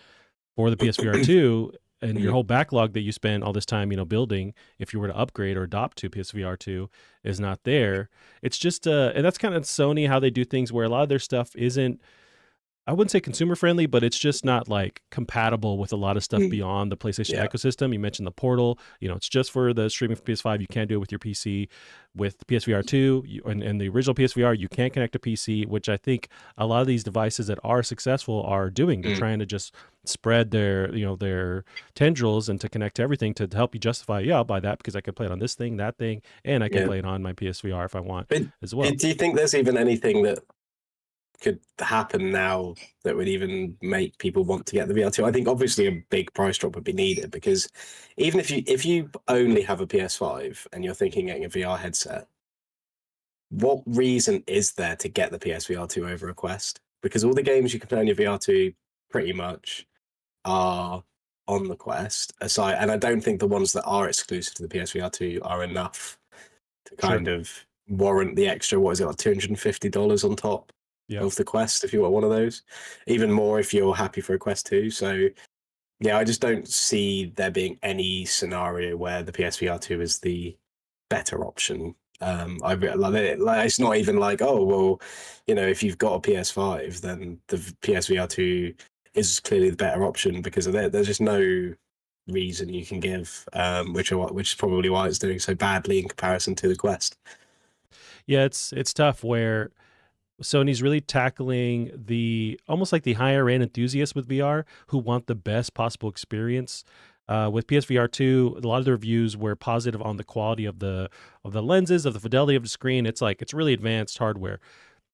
for the PSVR 2, and your Mhm. whole backlog that you spent all this time, building, if you were to upgrade or adopt to PSVR 2, is not there. It's just, and that's kind of Sony, how they do things, where a lot of their stuff isn't, I wouldn't say consumer friendly, but it's just not like compatible with a lot of stuff Mm. beyond the PlayStation Yeah. ecosystem. You mentioned the Portal, it's just for the streaming for PS5. You can't do it with your PC. With PSVR 2 and the original PSVR, you can't connect to PC, which I think a lot of these devices that are successful are doing. They're Mm. trying to just spread their tendrils and to connect to everything to help you justify, yeah, I'll buy that because I can play it on this thing, that thing, and I can Yeah. play it on my PSVR if I want But as well. do you think there's even anything that could happen now that would even make people want to get the VR2? I think obviously a big price drop would be needed, because even if you only have a PS5 and you're thinking getting a VR headset, what reason is there to get the PSVR2 over a Quest? Because all the games you can play on your VR2 pretty much are on the Quest aside, and I don't think the ones that are exclusive to the PSVR2 are enough to Sure. kind of warrant the extra, what is it, like $250 on top Yeah. of the Quest if you want one of those. Even more if you're happy for a Quest 2. So yeah, I just don't see there being any scenario where the PSVR 2 is the better option. Like it's not even like, oh well, if you've got a PS5, then the PSVR 2 is clearly the better option because of it. There's just no reason you can give, which is probably why it's doing so badly in comparison to the Quest. Yeah, it's tough where Sony's really tackling the almost like the higher end enthusiasts with VR who want the best possible experience. With PSVR 2, a lot of the reviews were positive on the quality of the lenses, of the fidelity of the screen. It's like it's really advanced hardware.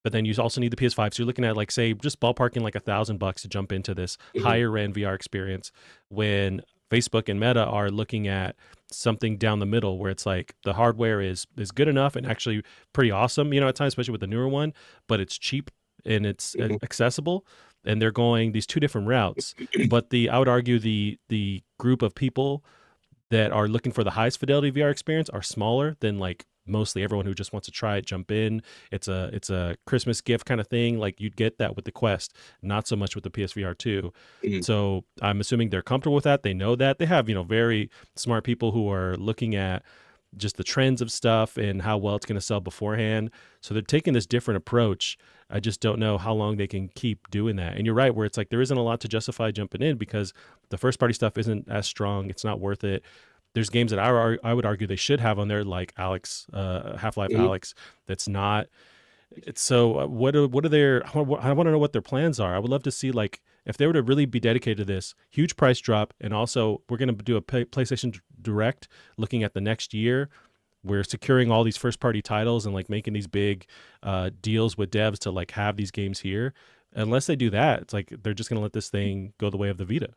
But then you also need the PS5. So you're looking at like, say, just ballparking like $1,000 to jump into this Mhm. higher end VR experience, when Facebook and Meta are looking at something down the middle where it's like the hardware is good enough and actually pretty awesome, at times, especially with the newer one, but it's cheap and it's Mhm. accessible. And they're going these two different routes. But I would argue the group of people that are looking for the highest fidelity VR experience are smaller than like mostly everyone who just wants to try it, jump in. It's a Christmas gift kind of thing. Like you'd get that with the Quest, not so much with the PSVR 2. Mhm. So I'm assuming they're comfortable with that. They know that. They have, very smart people who are looking at just the trends of stuff and how well it's going to sell beforehand. So they're taking this different approach. I just don't know how long they can keep doing that. And you're right, where it's like there isn't a lot to justify jumping in because the first party stuff isn't as strong. It's not worth it. There's games that I would argue they should have on there, like Alex, Half-Life Mhm. Alex. That's not. It's so. What are their? I want to know what their plans are. I would love to see like if they were to really be dedicated to this huge price drop, and also we're going to do a PlayStation Direct looking at the next year. We're securing all these first party titles and like making these big deals with devs to like have these games here. Unless they do that, it's like they're just going to let this thing go the way of the Vita.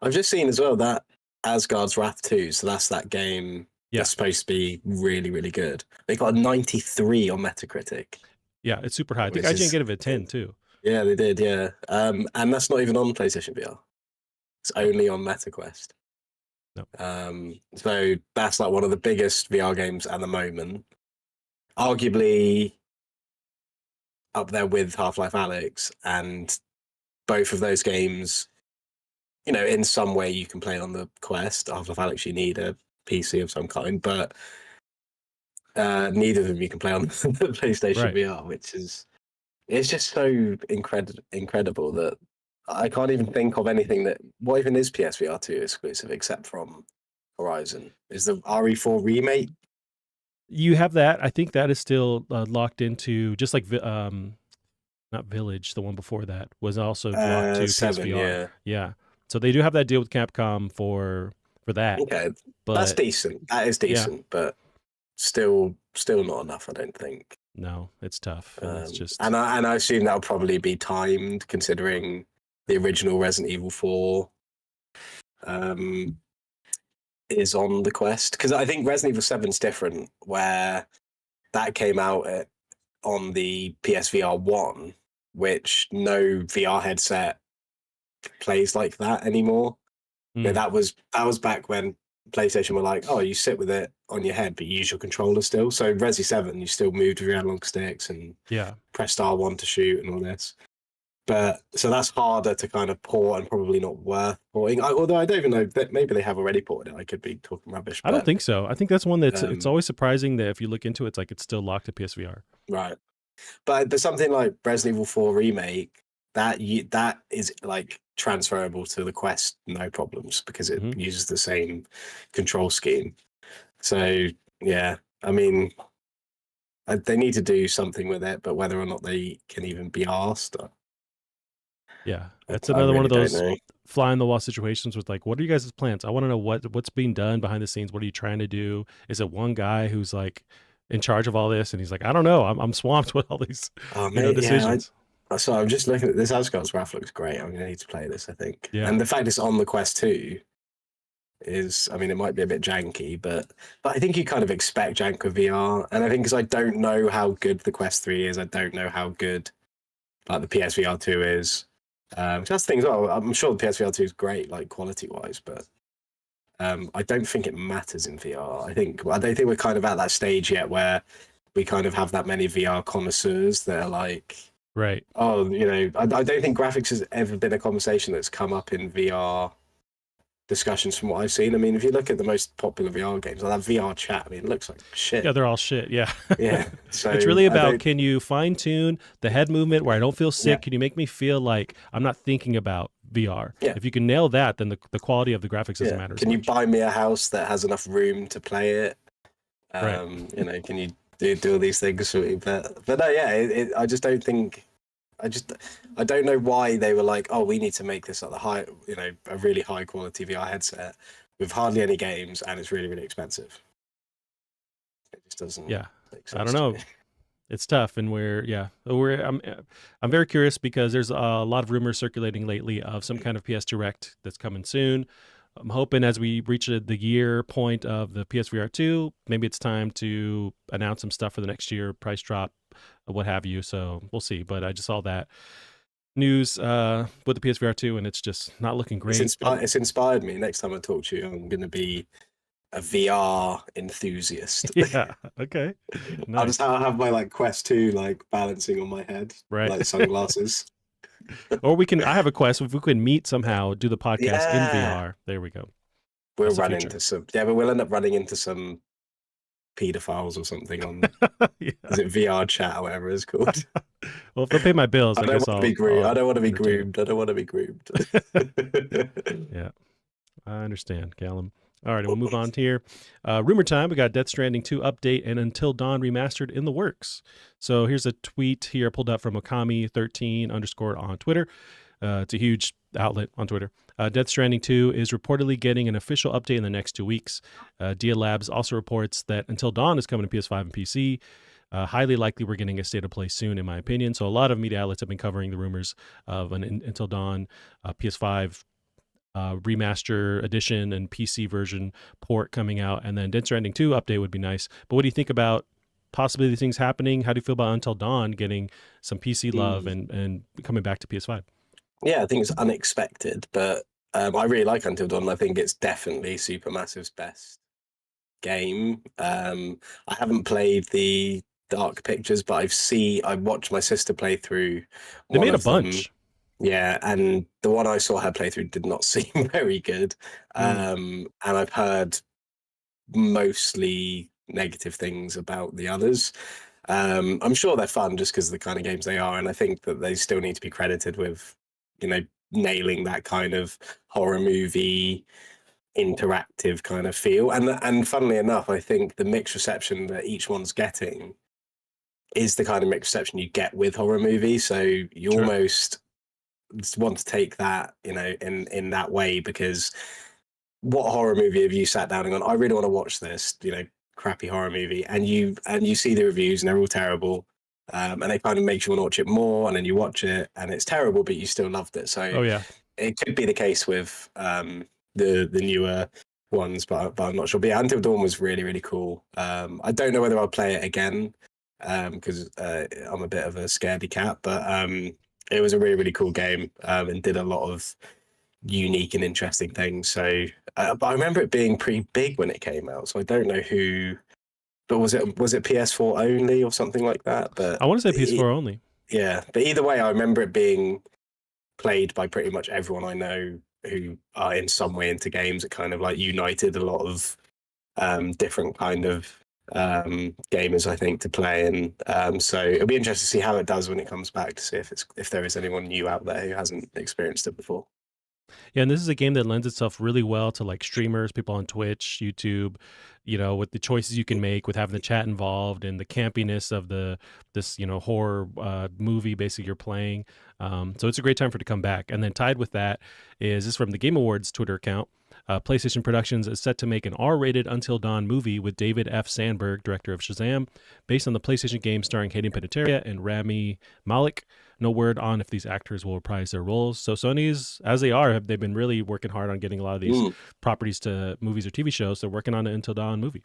I've just seen as well that Asgard's Wrath 2, so that's that game Yeah, that's supposed to be really, really good. They got a 93 on Metacritic, yeah, it's super high. I think which IGN is, gave it a 10 too. yeah, they did, yeah. And that's not even on PlayStation VR. It's No, only on MetaQuest. no. So that's like one of the biggest VR games at the moment. Arguably up there with Half-Life Alyx, and both of those games, in some way you can play on the Quest. Half-Life Alyx, you need a PC of some kind, but neither of them you can play on the PlayStation Right. VR, which is it's just so incredible that I can't even think of anything that what even is PSVR 2 exclusive except from Horizon. Is the RE4 remake? You have that. I think that is still locked into just like not Village, the one before that was also locked to 7, PSVR. yeah. Yeah. So they do have that deal with Capcom for that. Okay, that's But decent. That is yeah, decent, but still not enough, I don't think. no, it's tough and it's just And I assume that'll probably be timed, considering the original Resident Evil 4 um, is on the Quest. Because I think Resident Evil 7 is different, where that came out on the PSVR 1, which no VR headset plays like that anymore. mm, That was back when PlayStation were like, oh, you sit with it on your head, but you use your controller still. So Resi 7, you still moved with your analog sticks and Yeah. pressed R1 to shoot and all this. But so that's harder to kind of port and probably not worth porting. Although I don't even know that maybe they have already ported it. I could be talking rubbish, I don't but think so. I think that's one that's it's always surprising that if you look into it, it's like it's still locked to PSVR. right. But something like Resident Evil 4 remake that is like transferable to the Quest, no problems, because it uses the same control scheme. So yeah, I mean, they need to do something with it, but whether or not they can even be asked, yeah, it's I another really one of those don't know. fly in the wall situations with like, what are you guys' plans? I want to know what's being done behind the scenes. What are you trying to do? Is it one guy who's like in charge of all this, and he's like, I don't know, I'm swamped with all these, Oh mate, decisions. so I'm just looking at this. Asgard's Wrath looks great. I'm gonna need to play this, I think. Yeah. And the fact it's on the Quest 2 is, I mean, it might be a bit janky, but I think you kind of expect jank with VR. And I think because I don't know how good the Quest 3 is, I don't know how good like the PSVR 2 is. So that's the thing as well. I'm sure the PSVR 2 is great, like quality wise, but I don't think it matters in VR. I don't think we're kind of at that stage yet where we kind of have that many VR connoisseurs that are like, right. oh, you know, I don't think graphics has ever been a conversation that's come up in VR discussions from what I've seen. I mean, if you look at the most popular VR games, like that VR chat, I mean, it looks like shit. Yeah, they're all shit. Yeah. Yeah. So it's really about, can you fine tune the head movement where I don't feel sick? Yeah. Can you make me feel like I'm not thinking about VR? Yeah. If you can nail that, then the quality of the graphics doesn't matter. Can you buy me a house that has enough room to play it? Right. You know, can you do all these things? But no, yeah, I just don't think. I don't know why they were like, oh, we need to make this like a really high quality VR headset with hardly any games, and it's really, really expensive. It just doesn't. Yeah, make sense I don't know. It's tough, and I'm very curious because there's a lot of rumors circulating lately of some kind of PS Direct that's coming soon. I'm hoping as we reach the year point of the PSVR 2, maybe it's time to announce some stuff for the next year, price drop, what have you. So we'll see. But I just saw that news with the PSVR 2, and it's just not looking great. It's inspired me. Next time I talk to you, I'm going to be a VR enthusiast. Yeah. Okay. Nice. I'll have my like Quest 2 like balancing on my head, right? Like sunglasses. Or I have a Quest. If we could meet somehow, do the podcast in VR. There we go. We'll run into some, but we'll end up running into some pedophiles or something on, is it VR chat or whatever it's called? Well, if they'll pay my bills, I guess I'll be groomed. I don't want to be groomed. I don't want to be groomed. Yeah, I understand, Callum. All right, we'll move on here. Rumor time. We got Death Stranding 2 update and Until Dawn remastered in the works. So here's a tweet here pulled up from Okami13_ on Twitter. It's a huge outlet on Twitter. Death Stranding 2 is reportedly getting an official update in the next 2 weeks. Dia Labs also reports that Until Dawn is coming to PS5 and PC. Highly likely we're getting a state of play soon, in my opinion. So a lot of media outlets have been covering the rumors of an Until Dawn PS5 remaster edition and PC version port coming out, and then Death Stranding 2 update would be nice. But what do you think about possibly these things happening? How do you feel about Until Dawn getting some PC love and coming back to PS5? Yeah, I think it's unexpected, but I really like Until Dawn. I think it's definitely Supermassive's best game. I haven't played the Dark Pictures, but I watched my sister play through. They made a bunch. Yeah, and the one I saw her play through did not seem very good. And I've heard mostly negative things about the others. I'm sure they're fun just because of the kind of games they are, and I think that they still need to be credited with, nailing that kind of horror movie interactive kind of feel. And funnily enough, I think the mixed reception that each one's getting is the kind of mixed reception you get with horror movies. So you almost want to take that, in that way, because what horror movie have you sat down and gone, I really want to watch this, crappy horror movie, and you see the reviews and they're all terrible, and it kind of makes you want to watch it more, and then you watch it and it's terrible, but you still loved it. So it could be the case with the newer ones, but I'm not sure. But yeah, Until Dawn was really, really cool. I don't know whether I'll play it again because I'm a bit of a scaredy cat, but it was a really, really cool game, and did a lot of unique and interesting things. So, but I remember it being pretty big when it came out. So I don't know who, but was it PS4 only or something like that? But I want to say PS4 only. yeah, but either way, I remember it being played by pretty much everyone I know who are in some way into games. It kind of like united a lot of different kind of gamers, I think, to play. And so it'll be interesting to see how it does when it comes back, to see if there is anyone new out there who hasn't experienced it before. Yeah, and this is a game that lends itself really well to like streamers, people on Twitch, YouTube, with the choices you can make, with having the chat involved and the campiness of this horror movie basically you're playing. So it's a great time for it to come back. And then tied with that is this from the Game Awards Twitter account. PlayStation Productions is set to make an R-rated Until Dawn movie with David F. Sandberg, director of Shazam, based on the PlayStation game starring Hayden Panettiere and Rami Malek. No word on if these actors will reprise their roles. So Sony's, as they've been really working hard on getting a lot of these properties to movies or TV shows. They're working on an Until Dawn movie.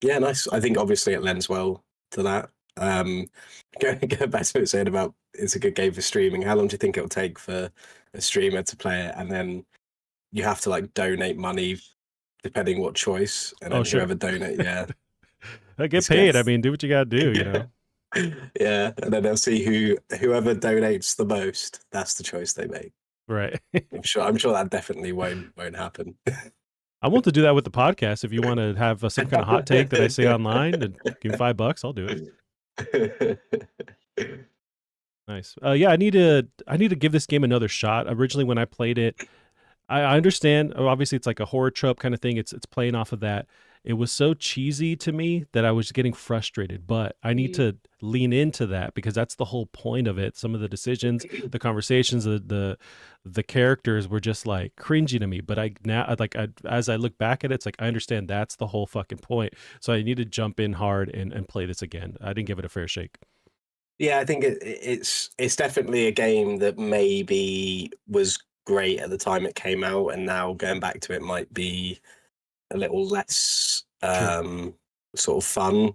Yeah, nice. I think obviously it lends well to that. Going back to what you said about it's a good game for streaming. How long do you think it'll take for a streamer to play it? And then you have to like donate money depending what choice. And then sure. whoever donate, yeah. I get paid. I mean, do what you gotta do, Yeah, and then they'll see whoever donates the most, that's the choice they make. Right. I'm sure that definitely won't happen. I want to do that with the podcast. If you want to have some kind of hot take that I say online and give me $5, I'll do it. Nice. Yeah, I need to give this game another shot. Originally, when I played it, I understand. Obviously, it's like a horror trope kind of thing. It's playing off of that. It was so cheesy to me that I was getting frustrated. But I need to lean into that because that's the whole point of it. Some of the decisions, the conversations, the characters were just like cringy to me. But as I look back at it, it's like I understand that's the whole fucking point. So I need to jump in hard and play this again. I didn't give it a fair shake. Yeah, I think it's definitely a game that maybe was great at the time it came out, and now going back to it might be a little less sort of fun.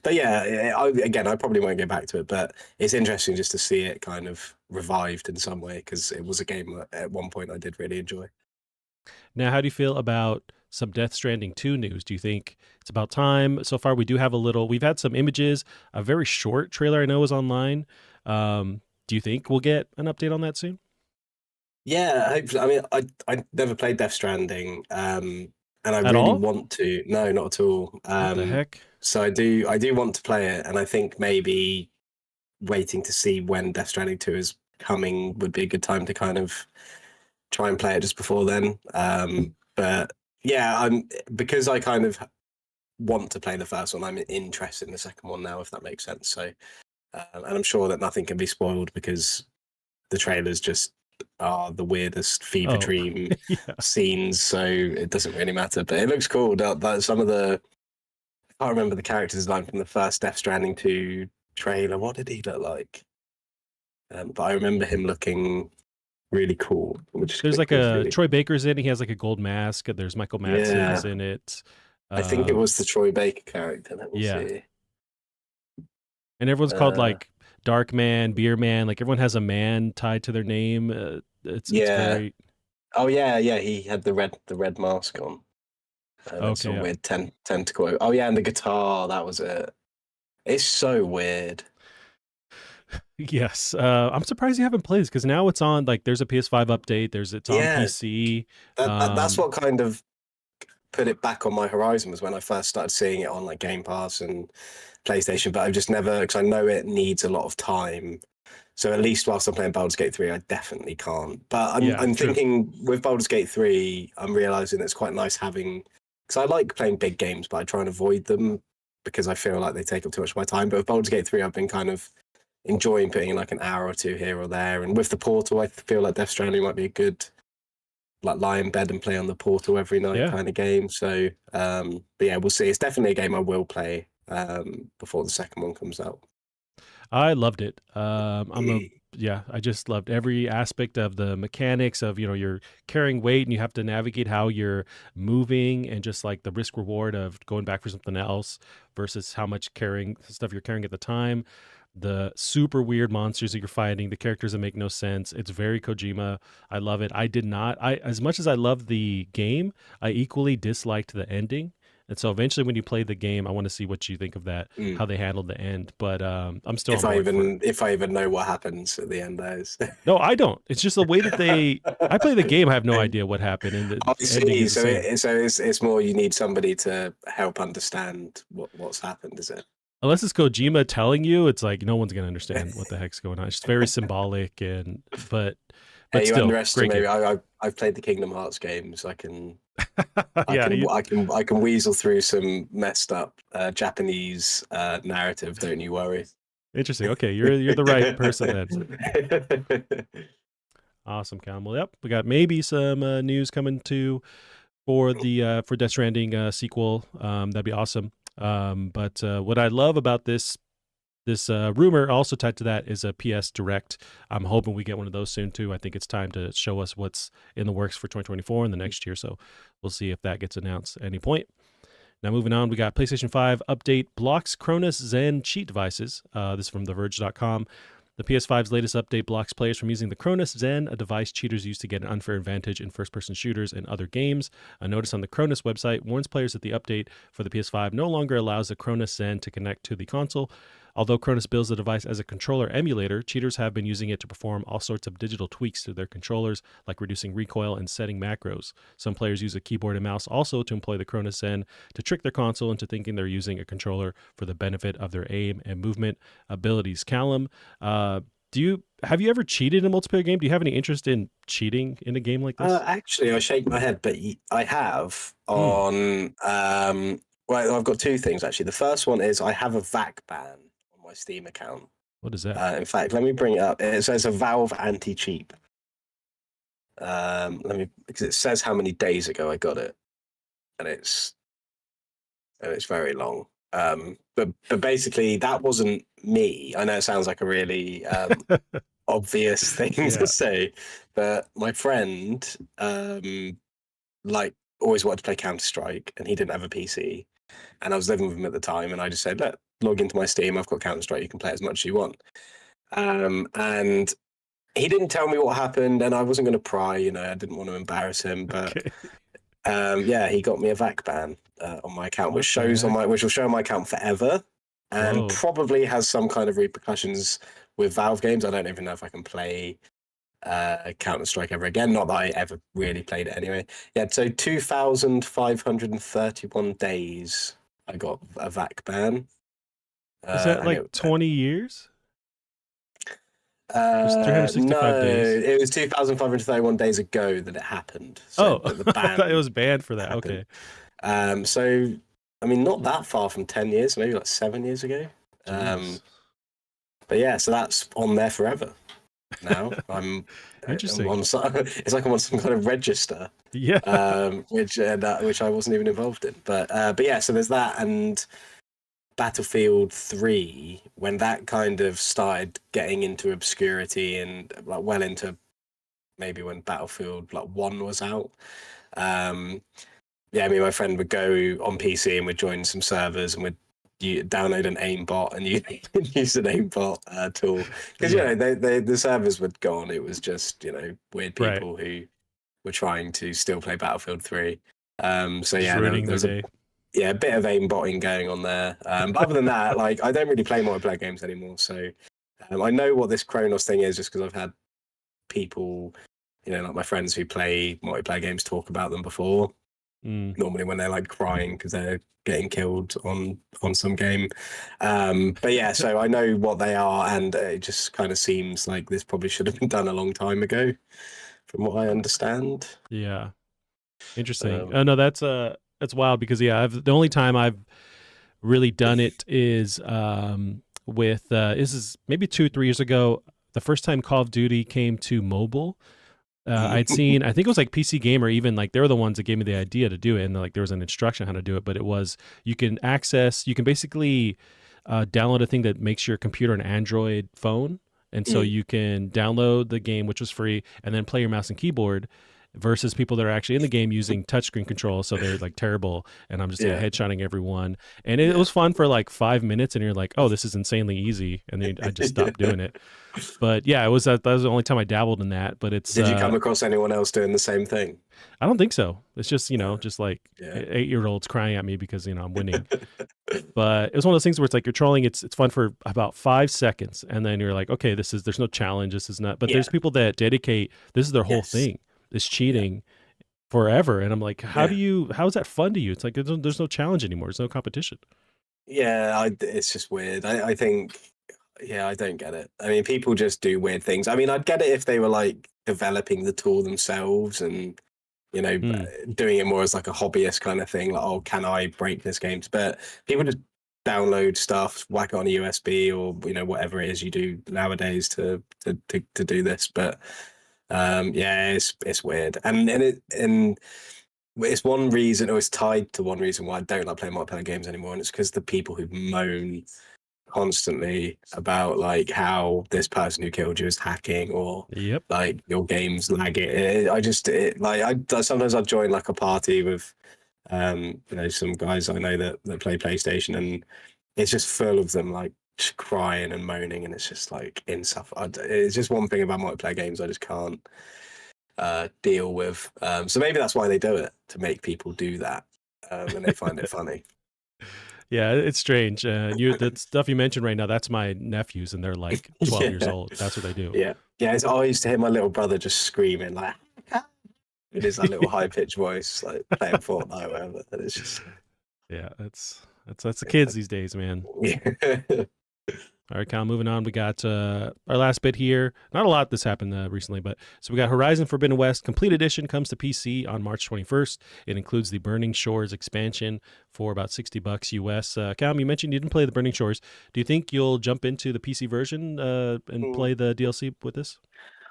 But yeah, I probably won't go back to it, but it's interesting just to see it kind of revived in some way because it was a game that at one point I did really enjoy. Now, how do you feel about some Death Stranding 2 news? Do you think it's about time? So far, we've had some images, a very short trailer I know is online. Do you think we'll get an update on that soon? Yeah, hopefully. I mean, I never played Death Stranding, and I At really all? want to. No, not at all. What the heck? So I do want to play it, and I think maybe waiting to see when Death Stranding 2 is coming would be a good time to kind of try and play it just before then. But yeah, because I kind of want to play the first one, I'm interested in the second one now, if that makes sense. So, and I'm sure that nothing can be spoiled because the trailers just are the weirdest fever dream scenes, so it doesn't really matter. But it looks cool. Some of I can't remember the character design from the first Death Stranding 2 trailer. What did he look like? But I remember him looking really cool. There's like Troy Baker's in it. He has like a gold mask. There's Michael Madsen's in it. I think it was the Troy Baker character. Let me see. And everyone's called like Dark Man, Beer Man. Like everyone has a man tied to their name. It's very... Oh yeah. He had the red mask on. That's a weird tentacle. Oh yeah, and the guitar. That was it. It's so weird. Yes, I'm surprised you haven't played this because now it's on. Like, there's a PS5 update. It's on PC. That's what kind of put it back on my horizon was when I first started seeing it on like Game Pass and PlayStation. But I've just never, because I know it needs a lot of time. So at least whilst I'm playing Baldur's Gate 3, I definitely can't. But I'm thinking with Baldur's Gate 3, I'm realizing it's quite nice having, because I like playing big games, but I try and avoid them because I feel like they take up too much of my time. But with Baldur's Gate 3, I've been kind of enjoying putting in like an hour or two here or there. And with the Portal, I feel like Death Stranding might be a good like lie in bed and play on the Portal every night kind of game. So, but yeah, we'll see. It's definitely a game I will play before the second one comes out. I loved it. I just loved every aspect of the mechanics of, you're carrying weight and you have to navigate how you're moving and just like the risk reward of going back for something else versus how much stuff you're carrying at the time. the super weird monsters that you're fighting, the characters that make no sense. It's very Kojima. I love it. I did not. I as much as I love the game, I equally disliked the ending. And so eventually, when you play the game, I want to see what you think of that, how they handled the end. But I'm still on board for it. If I even know what happens at the end, those. No, I don't. It's just the way that I play the game. I have no idea what happened, and the I ending see. is the same. So it's more you need somebody to help understand what's happened, is it? Unless it's Kojima telling you, it's like no one's gonna understand what the heck's going on. It's just very symbolic, but Hey, you still, great underestimate me. game. I've played the Kingdom Hearts games. I Yeah, can weasel through some messed up Japanese narrative. Don't you worry. interesting. Okay, you're the right person then. Awesome, Callum. Well, yep, we got maybe some news coming for Death Stranding sequel. That'd be awesome. But what I love about this rumor also tied to that is a PS Direct. I'm hoping we get one of those soon too. I think it's time to show us what's in the works for 2024 and the next year. So we'll see if that gets announced at any point. Now moving on, we got PlayStation 5 update blocks Cronus Zen cheat devices. This is from TheVerge.com. The PS5's latest update blocks players from using the Cronus Zen, a device cheaters use to get an unfair advantage in first-person shooters and other games. A notice on the Cronus website warns players that the update for the PS5 no longer allows the Cronus Zen to connect to the console. Although Cronus bills the device as a controller emulator, cheaters have been using it to perform all sorts of digital tweaks to their controllers, like reducing recoil and setting macros. Some players use a keyboard and mouse also to employ the Cronus Zen to trick their console into thinking they're using a controller for the benefit of their aim and movement abilities. Callum, have you ever cheated in a multiplayer game? Do you have any interest in cheating in a game like this? Actually, I shake my head, but I have on. Well, I've got two things actually. The first one is I have a VAC ban on my Steam account. What is that? In fact, let me bring it up. It says a Valve anti-cheat. Because it says how many days ago I got it, and it's very long. But basically, that wasn't me. I know it sounds like a really obvious thing to say, but my friend like always wanted to play Counter-Strike, and he didn't have a PC, and I was living with him at the time, and I just said, look, log into my Steam, I've got Counter-Strike, you can play as much as you want. And he didn't tell me what happened, and I wasn't going to pry, I didn't want to embarrass him, but he got me a VAC ban on my account, which will show on my account forever, and probably has some kind of repercussions with Valve games. I don't even know if I can play Counter-Strike ever again. Not that I ever really played it anyway. Yeah, so 2,531 days I got a VAC ban. Is that like 20 years? It was 365 days. It was 2,531 days ago that it happened. So the ban I thought it was banned for that. happened. Okay. So, I mean, not that far from 10 years, maybe like 7 years ago. But yeah, so that's on there forever. Now I'm interesting. It's like I'm on some kind of register. Yeah. Which I wasn't even involved in. But yeah, so there's that, and Battlefield 3, when that kind of started getting into obscurity and like well into maybe when Battlefield 1 was out. Yeah, me and my friend would go on PC and we'd join some servers and you download an aimbot and you use an aimbot tool because the servers would go on. It was just weird people who were trying to still play Battlefield 3. So yeah, there was a bit of aimbotting going on there. But other than that, like I don't really play multiplayer games anymore. So I know what this Kronos thing is just because I've had people, like my friends who play multiplayer games talk about them before. Normally when they're like crying because they're getting killed on some game. But yeah, so I know what they are, and it just kind of seems like this probably should have been done a long time ago, from what I understand. Yeah, interesting. No, that's wild because the only time I've really done it is with this is maybe 2-3 years ago. The first time Call of Duty came to mobile. I'd seen, I think it was like PC Gamer, even like they were the ones that gave me the idea to do it. And like there was an instruction how to do it, but it was, you can basically download a thing that makes your computer an Android phone. And so you can download the game, which was free, and then play your mouse and keyboard. versus people that are actually in the game using touchscreen control, so they're like terrible, and I'm just Yeah. headshotting everyone. And it Yeah. was fun for like 5 minutes, and you're like, oh, this is insanely easy, and then I just stopped doing it. But yeah, it was that was the only time I dabbled in that. But it's Did you come across anyone else doing the same thing? I don't think so. It's just just like Yeah. 8-year-olds crying at me because I'm winning. But it was one of those things where it's like you're trolling. It's fun for about 5 seconds, and then you're like, okay, there's no challenge. This is not. But Yeah. there's people that dedicate. This is their whole Yes. thing. Is cheating forever, and I'm like, how is that fun to you? It's like there's no challenge anymore. There's no competition. Yeah, it's just weird. I think, yeah, I don't get it. I mean, people just do weird things. I mean, I'd get it if they were like developing the tool themselves and, Hmm. doing it more as like a hobbyist kind of thing. Like, oh, can I break this game? But people just download stuff, whack it on a USB or, whatever it is you do nowadays to do this. But yeah, it's weird. And it's one reason, or it's tied to one reason why I don't like playing multiplayer games anymore, and it's because the people who moan constantly about like how this person who killed you is hacking or Yep. like your game's lagging. I sometimes I join like a party with some guys I know that play PlayStation, and it's just full of them like just crying and moaning, and it's just like insufferable. It's just one thing about multiplayer games I just can't deal with. So maybe that's why they do it, to make people do that, and they find it funny. Yeah, it's strange. The stuff you mentioned right now, that's my nephews, and they're like 12 years Yeah, old. That's what they do. yeah, yeah. I used to hear my little brother just screaming like it is that little high pitched voice, like playing Fortnite or whatever. And it's just Yeah, that's the kids these days, man. yeah. All right, Cal, moving on. We got our last bit here. Not a lot this happened recently, but so we got Horizon Forbidden West Complete Edition comes to PC on March 21st. It includes the Burning Shores expansion for about $60 US. Cal, you mentioned you didn't play the Burning Shores. Do you think you'll jump into the PC version and play the DLC with this?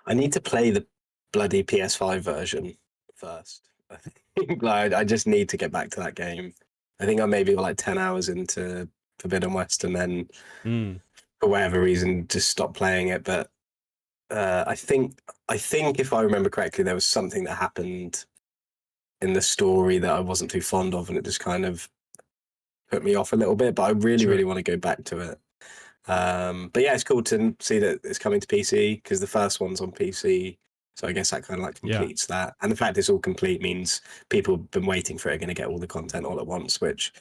I need to play the bloody PS5 version first. I think like I just need to get back to that game. I think I maybe like 10 hours into Forbidden West, and then for whatever reason just stopped playing it. But I think if I remember correctly, there was something that happened in the story that I wasn't too fond of, and it just kind of put me off a little bit. But I really, Sure. really want to go back to it. But yeah, it's cool to see that it's coming to PC, because the first one's on PC. So I guess that kind of like completes that. And the fact it's all complete means people have been waiting for it are going to get all the content all at once, which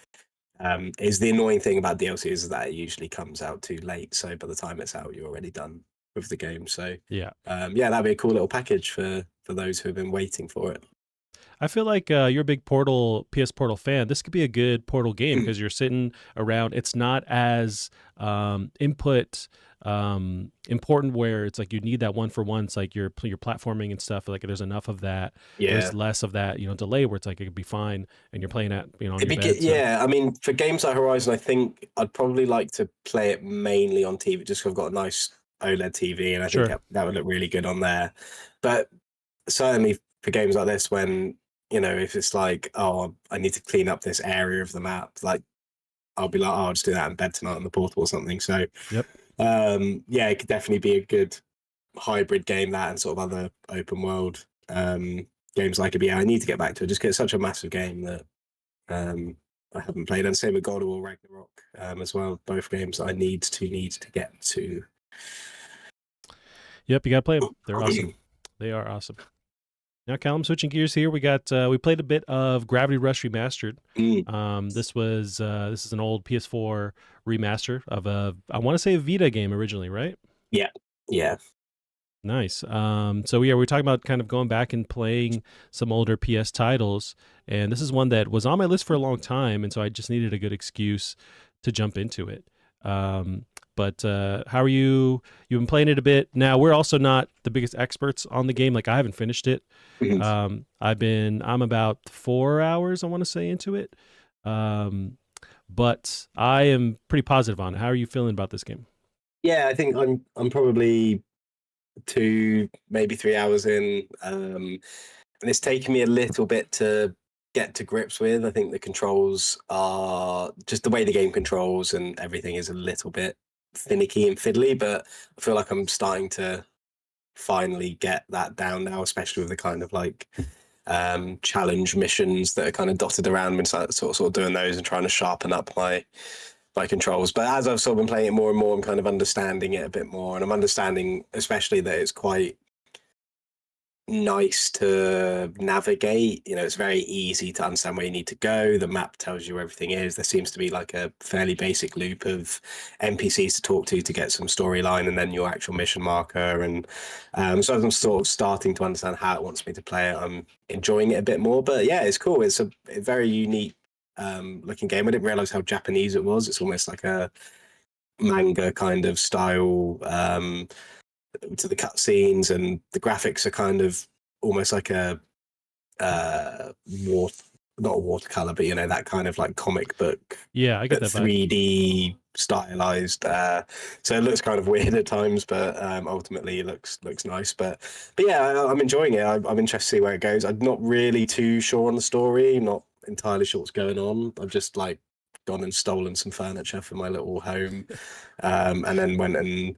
is the annoying thing about DLC, is that it usually comes out too late. So by the time it's out, you're already done with the game. So Yeah. yeah, that'd be a cool little package for those who have been waiting for it. I feel like you're a big PS Portal fan. This could be a good Portal game because you're sitting around. It's not as input important where it's like you need that one for one. It's like your platforming and stuff. Like there's enough of that. Yeah. There's less of that delay where it's like it could be fine and you're playing at on your bed. Yeah, I mean, for games like Horizon, I think I'd probably like to play it mainly on TV, just 'cause I've got a nice OLED TV, and I think that would look really good on there. But certainly for games like this, when if it's like, oh, I need to clean up this area of the map, like I'll be like, oh, I'll just do that in bed tonight on the portal or something. So yep. Yeah, it could definitely be a good hybrid game, that and sort of other open world games like it. But yeah, I need to get back to it, just 'cause it's such a massive game that I haven't played. And same with God of War Ragnarok as well. Both games I need to get to. Yep, you gotta play them. They're awesome. They are awesome. Now, Callum, switching gears here, we got we played a bit of Gravity Rush Remastered. This is an old PS4 remaster of I want to say a Vita game originally, right? Yeah. Nice. So yeah, we're talking about kind of going back and playing some older PS titles, and this is one that was on my list for a long time, and so I just needed a good excuse to jump into it. But how are you? You've been playing it a bit. Now, we're also not the biggest experts on the game. Like, I haven't finished it. I'm about 4 hours, I want to say, into it. But I am pretty positive on it. How are you feeling about this game? Yeah, I think I'm probably 2, maybe 3 hours in. And it's taken me a little bit to get to grips with. I think the controls are just the way the game controls and everything is a little bit finicky and fiddly, but I feel like I'm starting to finally get that down now, especially with the kind of like challenge missions that are kind of dotted around. And sort of doing those and trying to sharpen up my controls. But as I've sort of been playing it more and more, I'm kind of understanding it a bit more, and I'm understanding especially that it's quite nice to navigate. You know, it's very easy to understand where you need to go. The map tells you where everything is. There seems to be like a fairly basic loop of NPCs to talk to get some storyline, and then your actual mission marker. And so I'm sort of starting to understand how it wants me to play it. I'm enjoying it a bit more. But yeah, it's cool. It's a very unique looking game. I didn't realize how Japanese it was. It's almost like a manga kind of style to the cutscenes, and the graphics are kind of almost like a water, not a watercolor, but you know, that kind of like comic book, Yeah, I get that vibe. 3D stylized. So it looks kind of weird at times, but ultimately it looks nice. But yeah, I'm enjoying it. I'm interested to see where it goes. I'm not really too sure on the story. Not entirely sure what's going on. I've just like gone and stolen some furniture for my little home, and then went and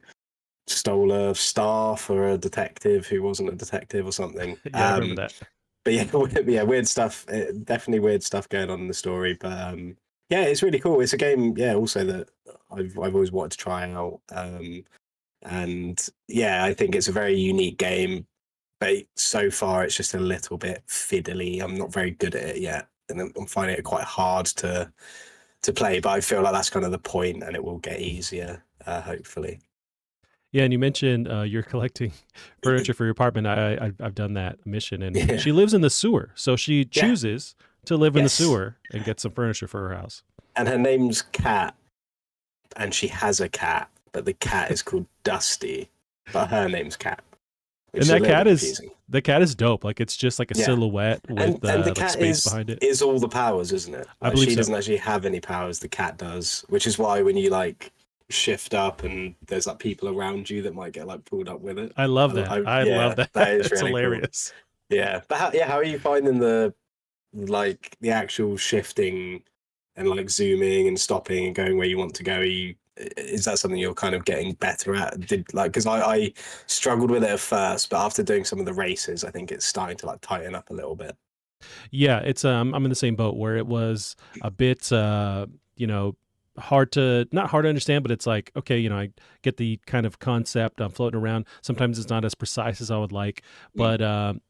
stole a staff or a detective who wasn't a detective or something. Yeah, I remember that. But yeah, yeah, weird stuff. Definitely weird stuff going on in the story. But yeah, it's really cool. It's a game, yeah, also that I've always wanted to try out. And yeah, I think it's a very unique game. But so far, it's just a little bit fiddly. I'm not very good at it yet, and I'm finding it quite hard to play. But I feel like that's kind of the point, and it will get easier, hopefully. Yeah, and you mentioned you're collecting furniture for your apartment. I've done that mission, and Yeah. she lives in the sewer, so she Yeah. chooses to live in the Yes. sewer and get some furniture for her house. And her name's Cat, and she has a cat, but the cat is called Dusty, but her name's Cat. And that cat is dope. Like it's just like a silhouette with and the like cat space behind it. is all the powers, isn't it? I believe she so. doesn't actually have any powers. The cat does, which is why when you like shift up and there's like people around you that might get like pulled up with it. I love that. I love that. That is It's really hilarious. Cool. Yeah, but how are you finding the actual shifting and like zooming and stopping and going where you want to go? Is that something you're kind of getting better at? Because I struggled with it at first, but after doing some of the races, I think it's starting to like tighten up a little bit. Yeah, it's I'm in the same boat where it was a bit you know, not hard to understand, but it's like, okay, you know, I get the kind of concept. I'm floating around. Sometimes it's not as precise as I would like, but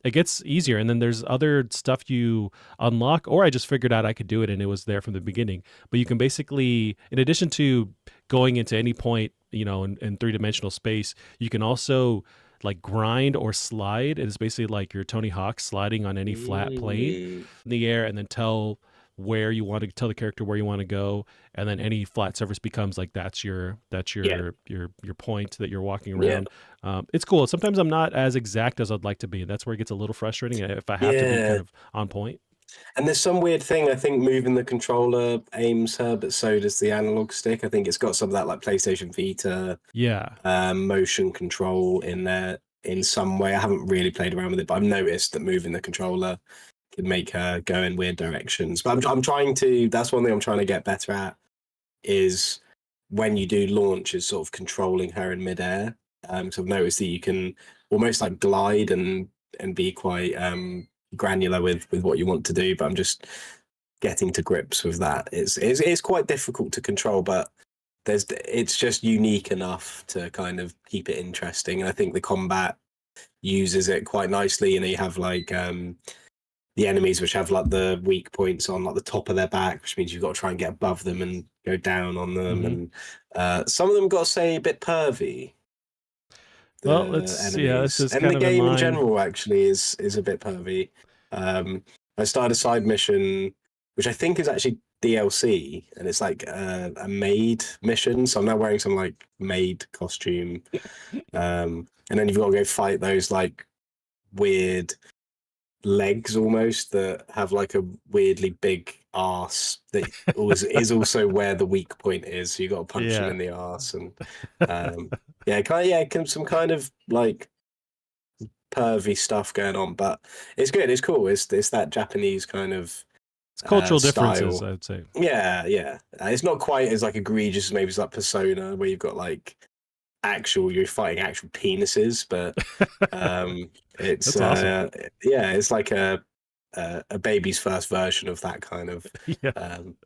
it gets easier. And then there's other stuff you unlock, or I just figured out I could do it and it was there from the beginning. But you can basically, in addition to going into any point, you know, in three-dimensional space, you can also like grind or slide. It is basically like your Tony Hawk sliding on any flat plane in the air, and then tell the character where you want to go, and then any flat surface becomes like that's your point that you're walking around. It's cool. Sometimes I'm not as exact as I'd like to be, and that's where it gets a little frustrating if I have to be kind of on point. And there's some weird thing. I think moving the controller aims her, but so does the analog stick. I think it's got some of that like PlayStation Vita motion control in there in some way. I haven't really played around with it, but I've noticed that moving the controller can make her go in weird directions. But I'm trying to. That's one thing I'm trying to get better at, is when you do launch, is sort of controlling her in midair. So I've noticed that you can almost like glide and be quite granular with what you want to do. But I'm just getting to grips with that. It's quite difficult to control, but it's just unique enough to kind of keep it interesting. And I think the combat uses it quite nicely. You know, you have like the enemies which have like the weak points on like the top of their back, which means you've got to try and get above them and go down on them. And some of them got to say a bit pervy. Well, this is and kind the of game in general actually is a bit pervy. I started a side mission, which I think is actually DLC, and it's like a maid mission. So I'm now wearing some like maid costume, and then you've got to go fight those like weird legs almost that have like a weirdly big arse that is also where the weak point is. So you got to punch them in the arse, and some kind of like pervy stuff going on, but it's good. It's cool. It's that Japanese kind of cultural style. differences, I'd say. Yeah. It's not quite as like egregious as maybe it's like Persona, where you've got like you're fighting actual penises, but it's That's awesome. yeah, it's like a baby's first version of that kind of Yeah. um,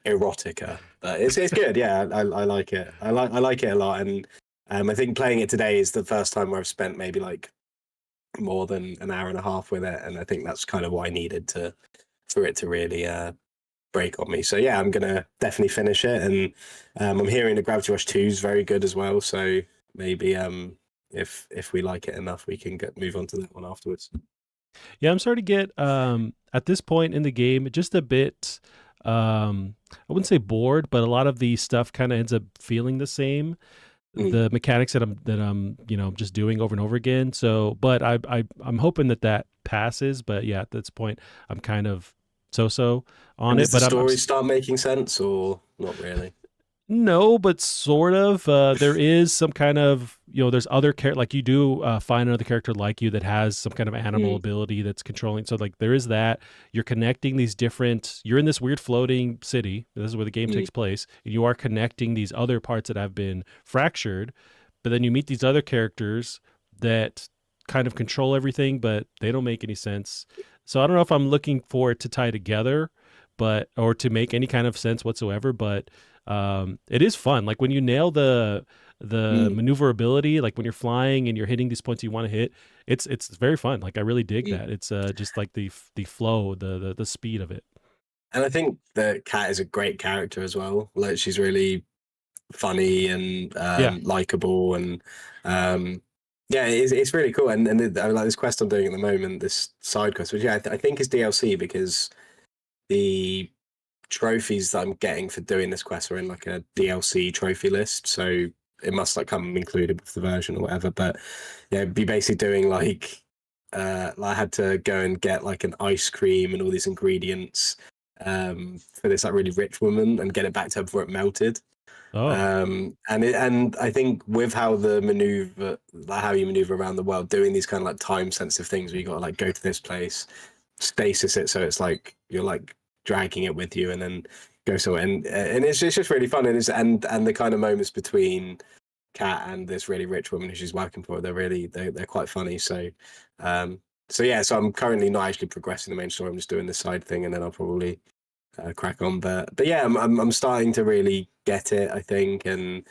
erotica. But it's good. Yeah, I like it. I like it a lot, and I think playing it today is the first time where I've spent maybe like more than an hour and a half with it, and I think that's kind of what I needed to for it to really break on me. So yeah, I'm gonna definitely finish it, and I'm hearing the Gravity Rush 2 is very good as well. So maybe if we like it enough, we can move on to that one afterwards. Yeah, I'm starting to get at this point in the game just a bit I wouldn't say bored, but a lot of the stuff kind of ends up feeling the same. Mm. The mechanics that I'm just doing over and over again. So, but I'm hoping that passes. But yeah, at this point, I'm kind of so And on it. does the But I'm story start making sense or not really? no, but sort of. There is some kind of, there's other like you do find another character like you that has some kind of animal Mm, ability that's controlling. So like there is that. You're connecting these different. You're in this weird floating city. This is where the game mm, takes place. And you are connecting these other parts that have been fractured. But then you meet these other characters that kind of control everything, but they don't make any sense. So I don't know if I'm looking for it to tie together, or to make any kind of sense whatsoever. But it is fun. Like when you nail the mm, maneuverability, like when you're flying and you're hitting these points you want to hit, it's very fun. Like I really dig mm. that. It's just like the flow, the speed of it. And I think that Kat is a great character as well. Like she's really funny and Yeah. likable, and um, yeah, it's really cool. And I like this quest I'm doing at the moment, this side quest, which yeah, I think is DLC because the trophies that I'm getting for doing this quest are in like a DLC trophy list, so it must like come included with the version or whatever. But yeah, be basically doing like I had to go and get like an ice cream and all these ingredients for this like really rich woman and get it back to her before it melted. Oh. And I think with how the maneuver, like how you maneuver around the world, doing these kind of like time sensitive things where you got to like go to this place, stasis it, so it's like you're like dragging it with you, and then go somewhere, and it's just really fun, and and the kind of moments between Kat and this really rich woman who she's working for, they're quite funny. So yeah, so I'm currently not actually progressing the main story. I'm just doing the side thing, and then I'll probably crack on. But yeah, I'm starting to really get it, I think, and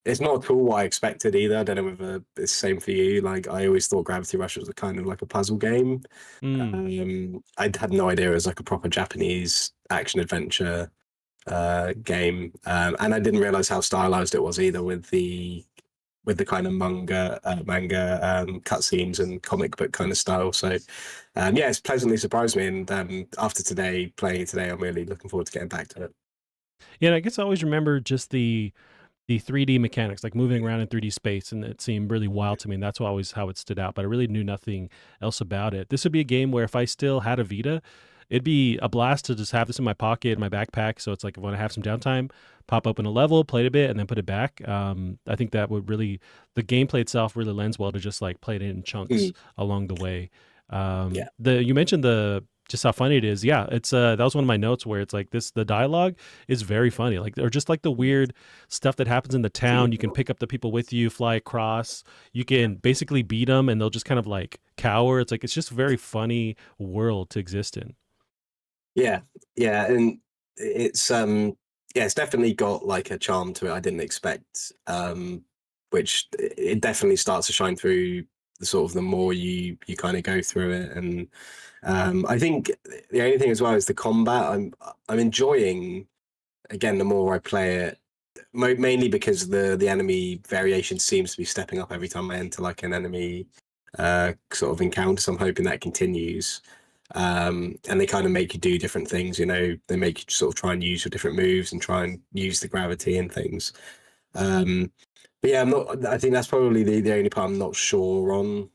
it's not at all what I expected either. I don't know whether it's the same for you. Like I always thought Gravity Rush was a kind of like a puzzle game. Mm. I had no idea it was like a proper Japanese action adventure game, and I didn't realize how stylized it was either with the kind of manga cutscenes and comic book kind of style. So yeah, it's pleasantly surprised me, and after playing it today, I'm really looking forward to getting back to it. Yeah, and I guess I always remember just the 3D mechanics, like moving around in 3D space, and it seemed really wild to me. And that's always how it stood out. But I really knew nothing else about it. This would be a game where if I still had a Vita, it'd be a blast to just have this in my pocket, in my backpack. So it's like when I have some downtime, pop open a level, play it a bit, and then put it back. I think that would really, the gameplay itself really lends well to just like play it in chunks Mm, along the way. yeah, You mentioned the just how funny it is. Yeah, it's that was one of my notes where it's like the dialogue is very funny. Like or just like the weird stuff that happens in the town. You can pick up the people with you, fly across. You can basically beat them and they'll just kind of like cower. It's like it's just a very funny world to exist in. yeah, yeah, and it's yeah, it's definitely got like a charm to it I didn't expect, which it definitely starts to shine through the sort of the more you kind of go through it. And I think the only thing as well is the combat. I'm enjoying again the more I play it, mainly because the enemy variation seems to be stepping up every time I enter like an enemy sort of encounter. So I'm hoping that continues. And they kind of make you do different things. You know, they make you sort of try and use your different moves and try and use the gravity and things. Um, but yeah, I'm not. I think that's probably the only part I'm not sure on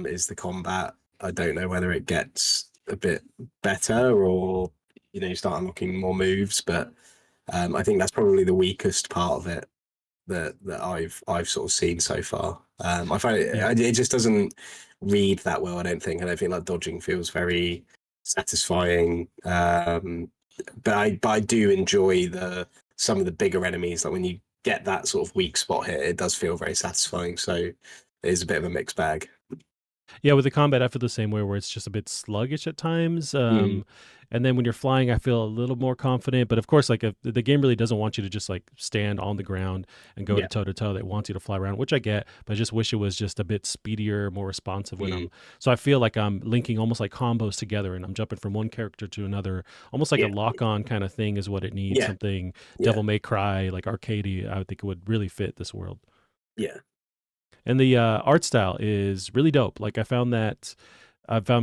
is the combat. I don't know whether it gets a bit better or you start unlocking more moves, but I think that's probably the weakest part of it that I've sort of seen so far. I find Yeah. it just doesn't read that well. I don't think like dodging feels very satisfying. But I do enjoy the some of the bigger enemies, like when you get that sort of weak spot hit, it does feel very satisfying. So it is a bit of a mixed bag. Yeah, with the combat, I feel the same way where it's just a bit sluggish at times. Mm. And then when you're flying, I feel a little more confident. But of course, like if the game really doesn't want you to just like stand on the ground and go Yeah. to toe to toe. It wants you to fly around, which I get, but I just wish it was just a bit speedier, more responsive when Mm. so I feel like I'm linking almost like combos together and I'm jumping from one character to another, almost like a Yeah. lock on kind of thing is what it needs. Yeah. Something Yeah. Devil May Cry, like arcadey. I would think it would really fit this world. Yeah. And the art style is really dope. Like I found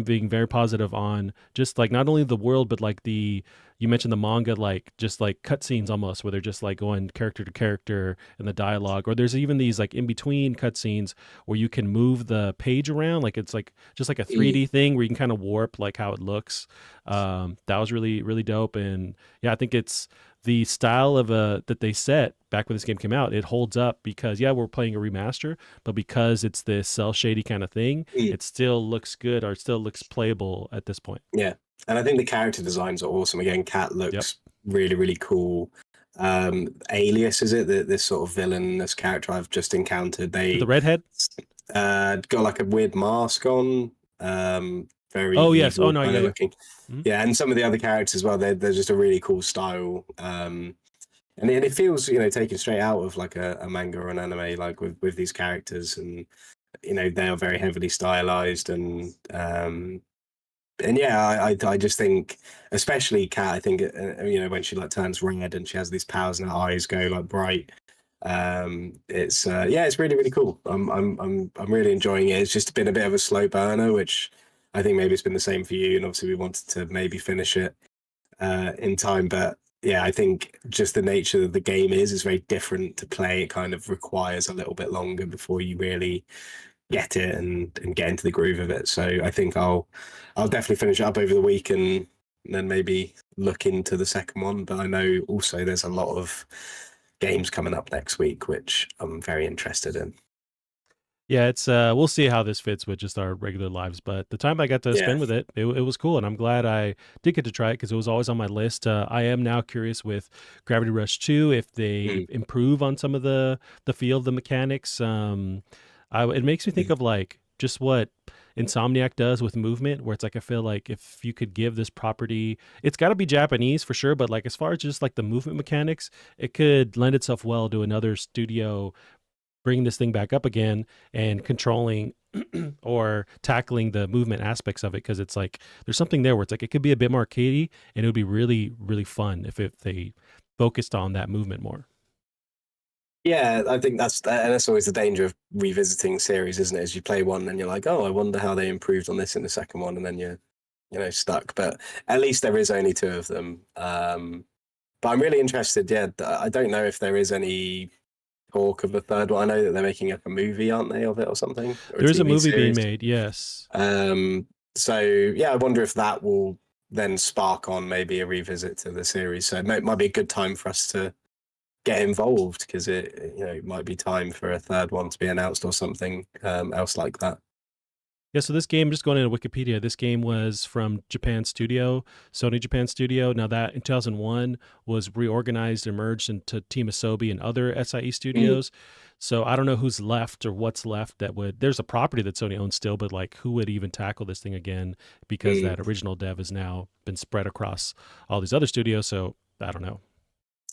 being very positive on just like not only the world, but like you mentioned the manga, like just like cutscenes almost, where they're just like going character to character and the dialogue, or there's even these like in between cutscenes where you can move the page around, like it's like just like a 3D thing where you can kind of warp like how it looks. That was really really dope, and yeah, I think it's the style of that they set back when this game came out. It holds up because yeah, we're playing a remaster, but because it's this cell shady kind of thing, it still looks good or it still looks playable at this point. Yeah. And I think the character designs are awesome. Again, Cat looks really, really cool. Alias, is it? This sort of villainous character I've just encountered. The redhead? Got like a weird mask on. Very Oh yes. evil Oh no. kind of Yeah. looking. Mhm. Yeah, and some of the other characters as well. They're just a really cool style. And it feels, taken straight out of like a manga or an anime, like with these characters, and they are very heavily stylized, and yeah, I just think, especially Kat, I think when she like turns red and she has these powers and her eyes go like bright. It's it's really really cool. I'm really enjoying it. It's just been a bit of a slow burner, which I think maybe it's been the same for you. And obviously we wanted to maybe finish it in time, but yeah, I think just the nature of the game is very different to play. It kind of requires a little bit longer before you really get it and get into the groove of it. So I think I'll definitely finish it up over the week and then maybe look into the second one. But I know also there's a lot of games coming up next week, which I'm very interested in. Yeah, it's we'll see how this fits with just our regular lives. But the time I got to spend with it was cool, and I'm glad I did get to try it because it was always on my list. I am now curious with Gravity Rush 2 if they improve on some of the feel of the mechanics. It makes me think of like just what Insomniac does with movement, where it's like I feel like if you could give this property, it's got to be Japanese for sure, but like as far as just like the movement mechanics, it could lend itself well to another studio bringing this thing back up again and controlling or tackling the movement aspects of it, because it's like there's something there where it's like it could be a bit more arcadey and it would be really really fun if they focused on that movement more. Yeah, I think that's always the danger of revisiting series, isn't it? As you play one and you're like, oh, I wonder how they improved on this in the second one, and then you're stuck. But at least there is only two of them. But I'm really interested. Yeah, I don't know if there is any talk of the third one. I know that they're making up a movie, aren't they, of it or something? Or there is a TV movie series being made, yes. So yeah, I wonder if that will then spark on maybe a revisit to the series. So it might be a good time for us to get involved, because it might be time for a third one to be announced or something else like that. Yeah, so this game, just going into Wikipedia, this game was from Japan Studio, Sony Japan Studio. Now that in 2001 was reorganized and merged into Team Asobi and other SIE studios. So I don't know who's left or what's left there's a property that Sony owns still, but like who would even tackle this thing again, because that original dev has now been spread across all these other studios. So I don't know.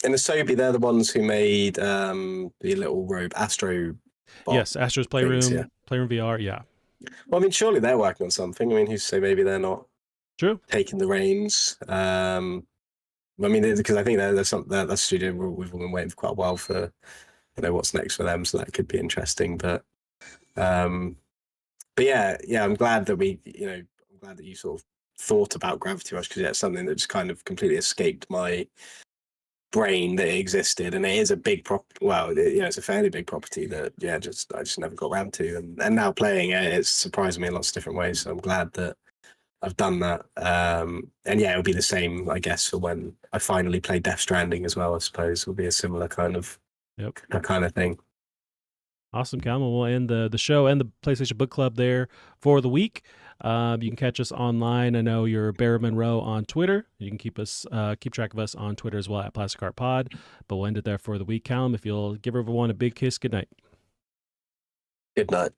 And Asobi, they're the ones who made the little robe Astro. Yes, Astro's Playroom, things, yeah. Playroom VR, yeah. Well, I mean, surely they're working on something. I mean, who's to say maybe they're not True taking the reins? I mean, because I think there's that studio we've all been waiting for quite a while for, what's next for them. So that could be interesting. But yeah, I'm glad that I'm glad that you sort of thought about Gravity Rush, because it's something that just kind of completely escaped my brain that it existed, and it is a big it's a fairly big property that I just never got around to, and now playing it, it's surprised me in lots of different ways. So I'm glad that I've done that. And yeah, it'll be the same, I guess, for when I finally play Death Stranding as well. I suppose it'll be a similar kind of thing. Awesome, Callum. We'll end the show and the PlayStation Book Club there for the week. You can catch us online. I know you're Barry Monroe on Twitter. You can keep track of us on Twitter as well at Plastic Art Pod. But we'll end it there for the week. Callum, if you'll give everyone a big kiss, good night. Good night.